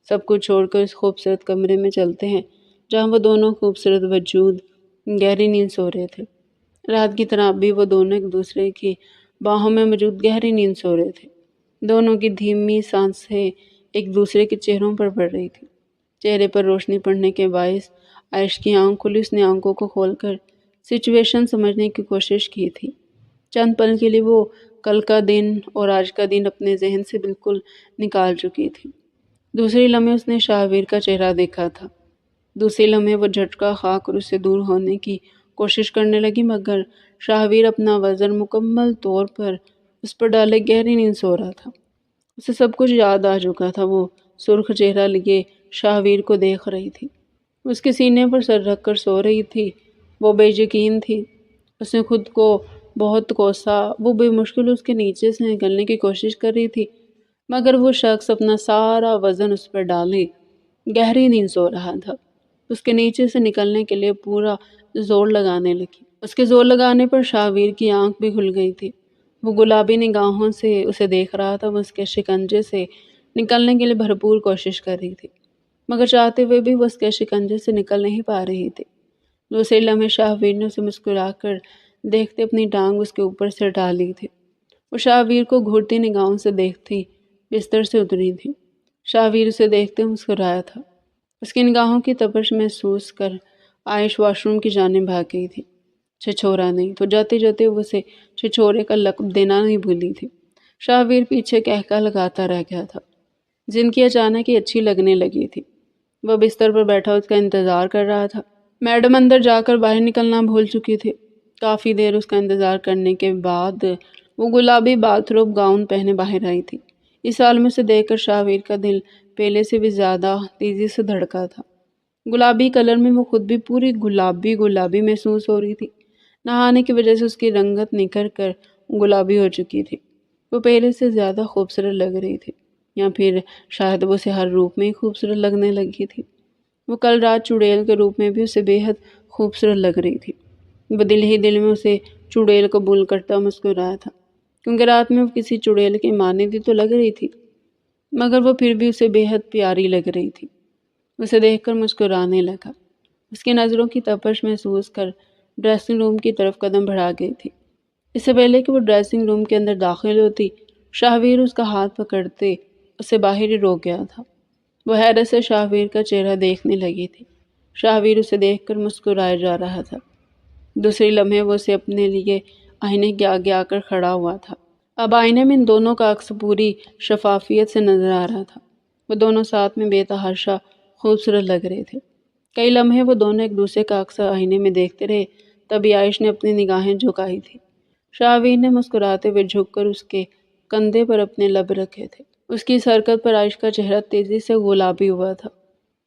سب کچھ چھوڑ کر اس خوبصورت کمرے میں چلتے ہیں جہاں وہ دونوں خوبصورت وجود گہری نیند سو رہے تھے۔ رات کی طرح اب بھی وہ دونوں ایک دوسرے کی باہوں میں موجود گہری نیند سو رہے تھے۔ دونوں کی دھیمی سانسیں ایک دوسرے کے چہروں پر پڑ رہی تھی۔ چہرے پر روشنی پڑنے کے باعث عائش کی آنکھ کھلی، اس نے آنکھوں کو کھول کر سچویشن سمجھنے کی کوشش کی تھی۔ چند پل کے لیے وہ کل کا دن اور آج کا دن اپنے ذہن سے بالکل نکال چکی تھی۔ دوسری لمحے اس نے شاہویر کا چہرہ دیکھا تھا۔ دوسری لمحے وہ جھٹکا کھا کر اس سے دور ہونے کی کوشش کرنے لگی، مگر شاہویر اپنا وزن مکمل طور پر اس پر ڈالے گہری نیند سو رہا تھا۔ اسے سب کچھ یاد آ چکا تھا۔ وہ سرخ چہرہ لیے شاہویر کو دیکھ رہی تھی۔ اس کے سینے پر سر رکھ کر سو رہی تھی۔ وہ بے یقین تھی۔ اس نے خود کو بہت کوسا۔ وہ بے مشکل اس کے نیچے سے نکلنے کی کوشش کر رہی تھی، مگر وہ شخص اپنا سارا وزن اس پر ڈالے گہری نیند سو رہا تھا۔ اس کے نیچے سے نکلنے کے لیے پورا زور لگانے لگی۔ اس کے زور لگانے پر شاہویر کی آنکھ بھی کھل گئی تھی۔ وہ گلابی نگاہوں سے اسے دیکھ رہا تھا۔ وہ اس کے شکنجے سے نکلنے کے لیے بھرپور کوشش کر رہی تھی، مگر چاہتے ہوئے بھی وہ اس کے شکنجے سے نکل نہیں پا رہی تھی۔ دوسرے لمحے شاہویر نے اسے مسکرا کر دیکھتے اپنی ٹانگ اس کے اوپر سے ڈالی تھی۔ وہ شاہویر کو گھورتی نگاہوں سے دیکھتی بستر سے اتری تھی۔ شاہویر اسے دیکھتے مسکرایا تھا۔ اس کی نگاہوں کی تپش محسوس کر عائش واش روم کی جانب بھاگ گئی تھی۔ چھچورا نہیں تو جاتے جاتے وہ اسے چھچورے کا لقب دینا نہیں بھولی تھی۔ شاہویر پیچھے کہکا لگاتا رہ گیا تھا۔ زندگی اچانک ہی اچھی لگنے لگی تھی۔ وہ بستر پر بیٹھا اس کا انتظار کر رہا تھا۔ میڈم اندر جا کر باہر نکلنا بھول چکی تھی۔ کافی دیر اس کا انتظار کرنے کے بعد وہ گلابی باتھ روب گاؤن پہنے باہر آئی تھی۔ اس حال میں اسے دیکھ کر شاہویر کا دل پہلے سے بھی زیادہ تیزی سے دھڑکا تھا۔ گلابی کلر میں وہ خود بھی پوری گلابی محسوس ہو رہی تھی۔ نہانے کی وجہ سے اس کی رنگت نکھر کر گلابی ہو چکی تھی۔ وہ پہلے سے زیادہ خوبصورت لگ رہی تھی، یا پھر شاید وہ اسے ہر روپ میں ہی خوبصورت لگنے لگی تھی۔ وہ کل رات چڑیل کے روپ میں بھی اسے بے حد خوبصورت لگ رہی تھی۔ وہ دل ہی دل میں اسے چڑیل قبول کرتا مسکرایا تھا، کیونکہ رات میں وہ کسی چڑیل کی مانند ہی تو لگ رہی تھی، مگر وہ پھر بھی اسے بے حد پیاری لگ رہی تھی۔ اسے دیکھ کر مسکرانے لگا۔ اس کی نظروں کی تپش محسوس کر ڈریسنگ روم کی طرف قدم بڑھا گئی تھی۔ اس سے پہلے کہ وہ ڈریسنگ روم کے اندر داخل ہوتی، شاہویر اس کا ہاتھ پکڑتے اسے باہر ہی روک گیا تھا۔ وہ حیرت سے شاہویر کا چہرہ دیکھنے لگی تھی۔ شاہویر اسے دیکھ کر مسکرائے جا رہا تھا۔ دوسری لمحے وہ اسے اپنے لیے آئینے کے آگے آ کر کھڑا ہوا تھا۔ اب آئینے میں ان دونوں کا عکس پوری شفافیت سے نظر آ رہا تھا۔ وہ دونوں ساتھ میں بے تحاشا خوبصورت لگ رہے تھے۔ کئی لمحے وہ دونوں ایک دوسرے کا عکس آئینے میں دیکھتے رہے، تبھی عائش نے اپنی نگاہیں جھکائی تھی۔ شاہویر نے مسکراتے ہوئے جھک کر اس کے کندھے پر اپنے لب رکھے تھے۔ اس کی اس حرکت پر عائش کا چہرہ تیزی سے گلابی ہوا تھا۔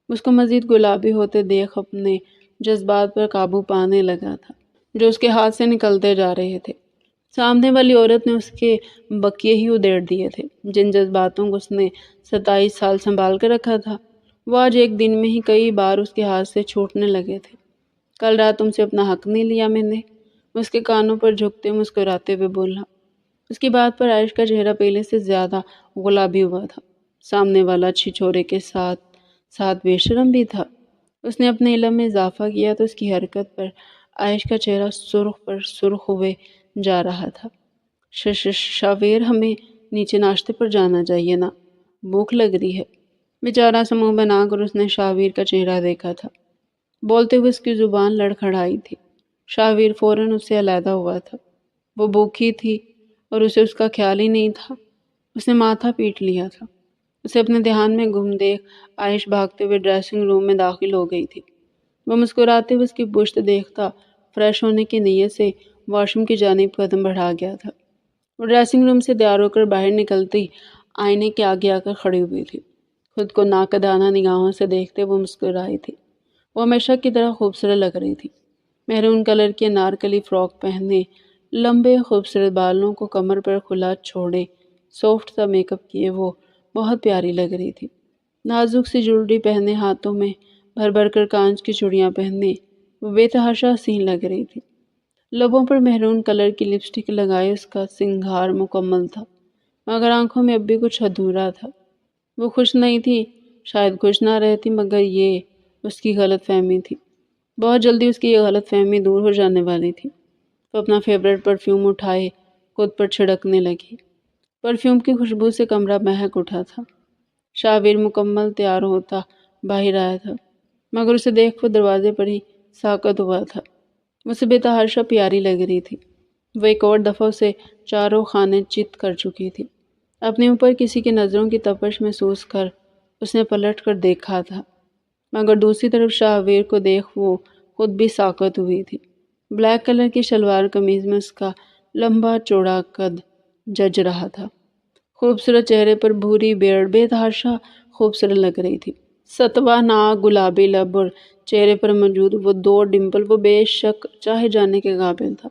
اس کو مزید گلابی ہوتے دیکھ اپنے جذبات پر قابو پانے لگا تھا جو اس کے ہاتھ سے نکلتے جا رہے تھے۔ سامنے والی عورت نے اس کے بقیے ہی ادھیڑ دیے تھے۔ جن جذباتوں کو اس نے 27 سال سنبھال کر رکھا تھا، وہ آج ایک دن میں ہی کئی بار اس کے ہاتھ سے چھوٹنے لگے تھے۔ کل رات تم سے اپنا حق نہیں لیا میں نے، اس کے کانوں پر جھکتے مسکراتے ہوئے بولا۔ اس کی بات پر عائش کا چہرہ پہلے سے زیادہ گلابی ہوا تھا۔ سامنے والا چھچورے کے ساتھ ساتھ بے شرم بھی تھا۔ اس نے اپنے علم میں اضافہ کیا تو اس کی حرکت پر عائش کا چہرہ سرخ پر سرخ ہوئے جا رہا تھا۔ شاویر، ہمیں نیچے ناشتے پر جانا چاہیے نا، بھوک لگ رہی ہے۔ بیچارہ سا منہ بنا کر اس نے شاویر کا چہرہ دیکھا تھا۔ بولتے ہوئے اس کی زبان لڑکھڑائی تھی۔ شاویر فوراً اس سے علیحدہ ہوا تھا۔ وہ بھوکی تھی اور اسے اس کا خیال ہی نہیں تھا۔ اس نے ماتھا پیٹ لیا تھا۔ اسے اپنے دھیان میں گم دیکھ عائش بھاگتے ہوئے ڈریسنگ روم میں داخل ہو گئی تھی۔ وہ مسکراتے ہوئے اس کی پشت دیکھتا فریش ہونے کی نیت سے واش روم کی جانب قدم بڑھا گیا تھا۔ وہ ڈریسنگ روم سے تیار ہو کر باہر نکلتی آئینے کے آگے آ کر کھڑی ہوئی تھی۔ خود کو ناقدانہ نگاہوں سے دیکھتے وہ مسکرائی تھی۔ وہ ہمیشہ کی طرح خوبصورت لگ رہی تھی۔ میرون کلر کی انارکلی فراک پہنے، لمبے خوبصورت بالوں کو کمر پر کھلا چھوڑے، سافٹ سا میک اپ کیے وہ بہت پیاری لگ رہی تھی۔ نازک سی جویلری پہنے، ہاتھوں میں بھر بھر کر کانچ کی چوڑیاں پہنے وہ بے تحاشا حسین لگ رہی تھی۔ لبوں پر میرون کلر کی لپسٹک لگائے اس کا سنگھار مکمل تھا، مگر آنکھوں میں اب بھی کچھ ادھورا تھا۔ وہ خوش نہیں تھی، شاید خوش نہ رہتی، مگر یہ اس کی غلط فہمی تھی۔ بہت جلدی اس کی یہ غلط فہمی دور ہو جانے والی تھی۔ وہ اپنا فیورٹ پرفیوم اٹھائے خود پر چھڑکنے لگی۔ پرفیوم کی خوشبو سے کمرہ مہک اٹھا تھا۔ شاویر مکمل تیار ہوتا باہر آیا تھا، مگر اسے دیکھ وہ دروازے پر ہی ساکت ہوا تھا۔ اسے بے تحاشا پیاری لگ رہی تھی۔ وہ ایک اور دفعہ اسے چاروں خانے چت کر چکی تھی۔ اپنے اوپر کسی کی نظروں کی تپش محسوس کر اس نے پلٹ کر دیکھا تھا، مگر دوسری طرف شاویر کو دیکھ وہ خود بھی ساکت ہوئی تھی۔ بلیک کلر کی شلوار قمیض میں اس کا لمبا چوڑا قد جج رہا تھا۔ خوبصورت چہرے پر بھوری بیئرڈ بے تحاشا خوبصورت لگ رہی تھی۔ ستوا ناک، گلابی لب اور چہرے پر موجود وہ دو ڈمپل، وہ بے شک چاہے جانے کے قابل تھا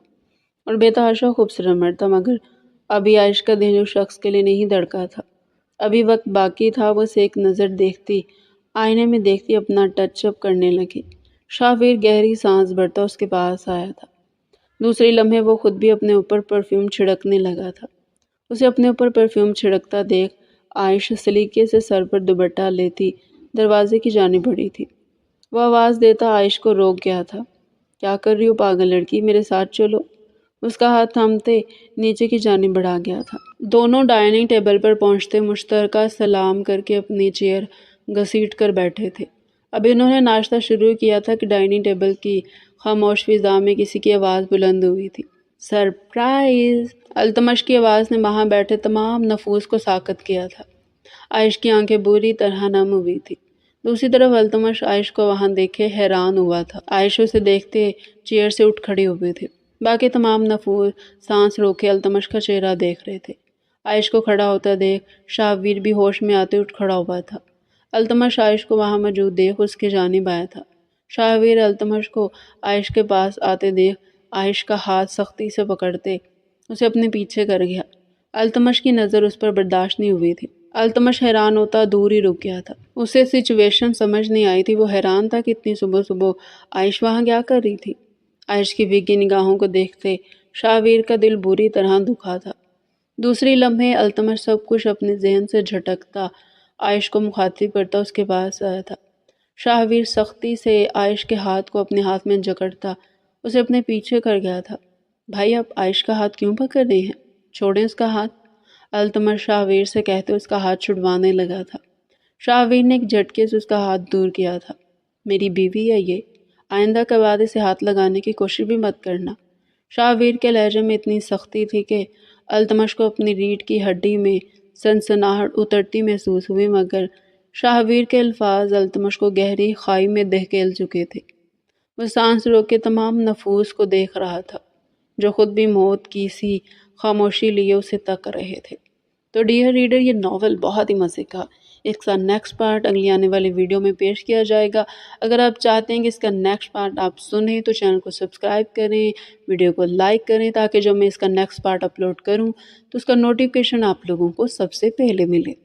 اور بے تحاشا خوبصورت مرد تھا، مگر ابھی عائش کا دل اس شخص کے لیے نہیں دھڑکا تھا۔ ابھی وقت باقی تھا۔ وہ اسے ایک نظر دیکھتی آئینے میں دیکھتی اپنا ٹچ اپ کرنے لگی۔ شاویر گہری سانس بھرتا اس کے پاس آیا تھا۔ دوسرے لمحے وہ خود بھی اپنے اوپر پرفیوم چھڑکنے لگا تھا۔ اسے اپنے اوپر پرفیوم چھڑکتا دیکھ عائش سلیقے سے سر پر دوپٹہ لیتی دروازے کی جانب بڑھی تھی۔ وہ آواز دیتا عائش کو روک گیا تھا۔ کیا کر رہی ہو پاگل لڑکی، میرے ساتھ چلو۔ اس کا ہاتھ تھامتے نیچے کی جانب بڑھا گیا تھا۔ دونوں ڈائننگ ٹیبل پر پہنچتے مشترکہ سلام کر کے اپنی چیئر گھسیٹ کر بیٹھے تھے۔ ابھی انہوں نے ناشتہ شروع کیا تھا کہ ڈائننگ ٹیبل کی خاموش فضا میں کسی کی آواز بلند ہوئی تھی۔ سرپرائز! التمش کی آواز نے وہاں بیٹھے تمام نفوس کو ساکت کیا تھا۔ عائش کی آنکھیں بری طرح نم ہوئی تھی۔ دوسری طرف التمش عائش کو وہاں دیکھے حیران ہوا تھا۔ عائش اسے دیکھتے چیئر سے اٹھ کھڑے ہوئے تھے۔ باقی تمام نفوس سانس روکے التمش کا چہرہ دیکھ رہے تھے۔ عائش کو کھڑا ہوتا دیکھ شاویر بھی ہوش میں آتے اٹھ کھڑا ہوا تھا۔ التمش عائش کو وہاں موجود دیکھ اس کی جانب آیا تھا۔ شاویر التمش کو عائش کے پاس آتے دیکھ عائش کا ہاتھ سختی سے پکڑتے اسے اپنے پیچھے کر گیا۔ التمش کی نظر اس پر برداشت نہیں ہوئی تھی۔ التمش حیران ہوتا دور ہی رک گیا تھا۔ اسے سچویشن سمجھ نہیں آئی تھی۔ وہ حیران تھا کہ اتنی صبح صبح عائش وہاں کیا کر رہی تھی۔ عائش کی بھیگی نگاہوں کو دیکھتے شاویر کا دل بری طرح دکھا تھا۔ دوسری لمحے التمش سب کچھ اپنے ذہن سے جھٹکتا عائش کو مخاطب کرتا اس کے پاس آیا تھا۔ شاویر سختی سے عائش کے ہاتھ کو اپنے ہاتھ میں جکڑتا اسے اپنے پیچھے کر گیا تھا۔ بھائی، آپ عائش کا ہاتھ کیوں پکڑ رہے ہیں؟ چھوڑیں اس کا ہاتھ، التمش شاویر سے کہتے اس کا ہاتھ چھڑوانے لگا تھا۔ شاویر نے ایک جھٹکے سے اس کا ہاتھ دور کیا تھا۔ میری بیوی ہے یہ، آئندہ کے بعد اسے ہاتھ لگانے کی کوشش بھی مت کرنا۔ شاویر کے لہجے میں اتنی سختی تھی کہ التمش کو اپنی ریڑھ کی ہڈی میں سنسناہٹ اترتی محسوس ہوئی، مگر شاویر کے الفاظ التمش کو گہری خائی میں دھکیل چکے تھے۔ وہ سانس روک کے تمام نفوس کو دیکھ رہا تھا جو خود بھی موت کی سی خاموشی لیے اسے تک رہے تھے۔ تو ڈیئر ریڈر، یہ ناول بہت ہی مزے کا، اس کا نیکسٹ پارٹ اگلی آنے والی ویڈیو میں پیش کیا جائے گا۔ اگر آپ چاہتے ہیں کہ اس کا نیکسٹ پارٹ آپ سنیں تو چینل کو سبسکرائب کریں، ویڈیو کو لائک کریں تاکہ جب میں اس کا نیکسٹ پارٹ اپلوڈ کروں تو اس کا نوٹیفیکیشن آپ لوگوں کو سب سے پہلے ملے۔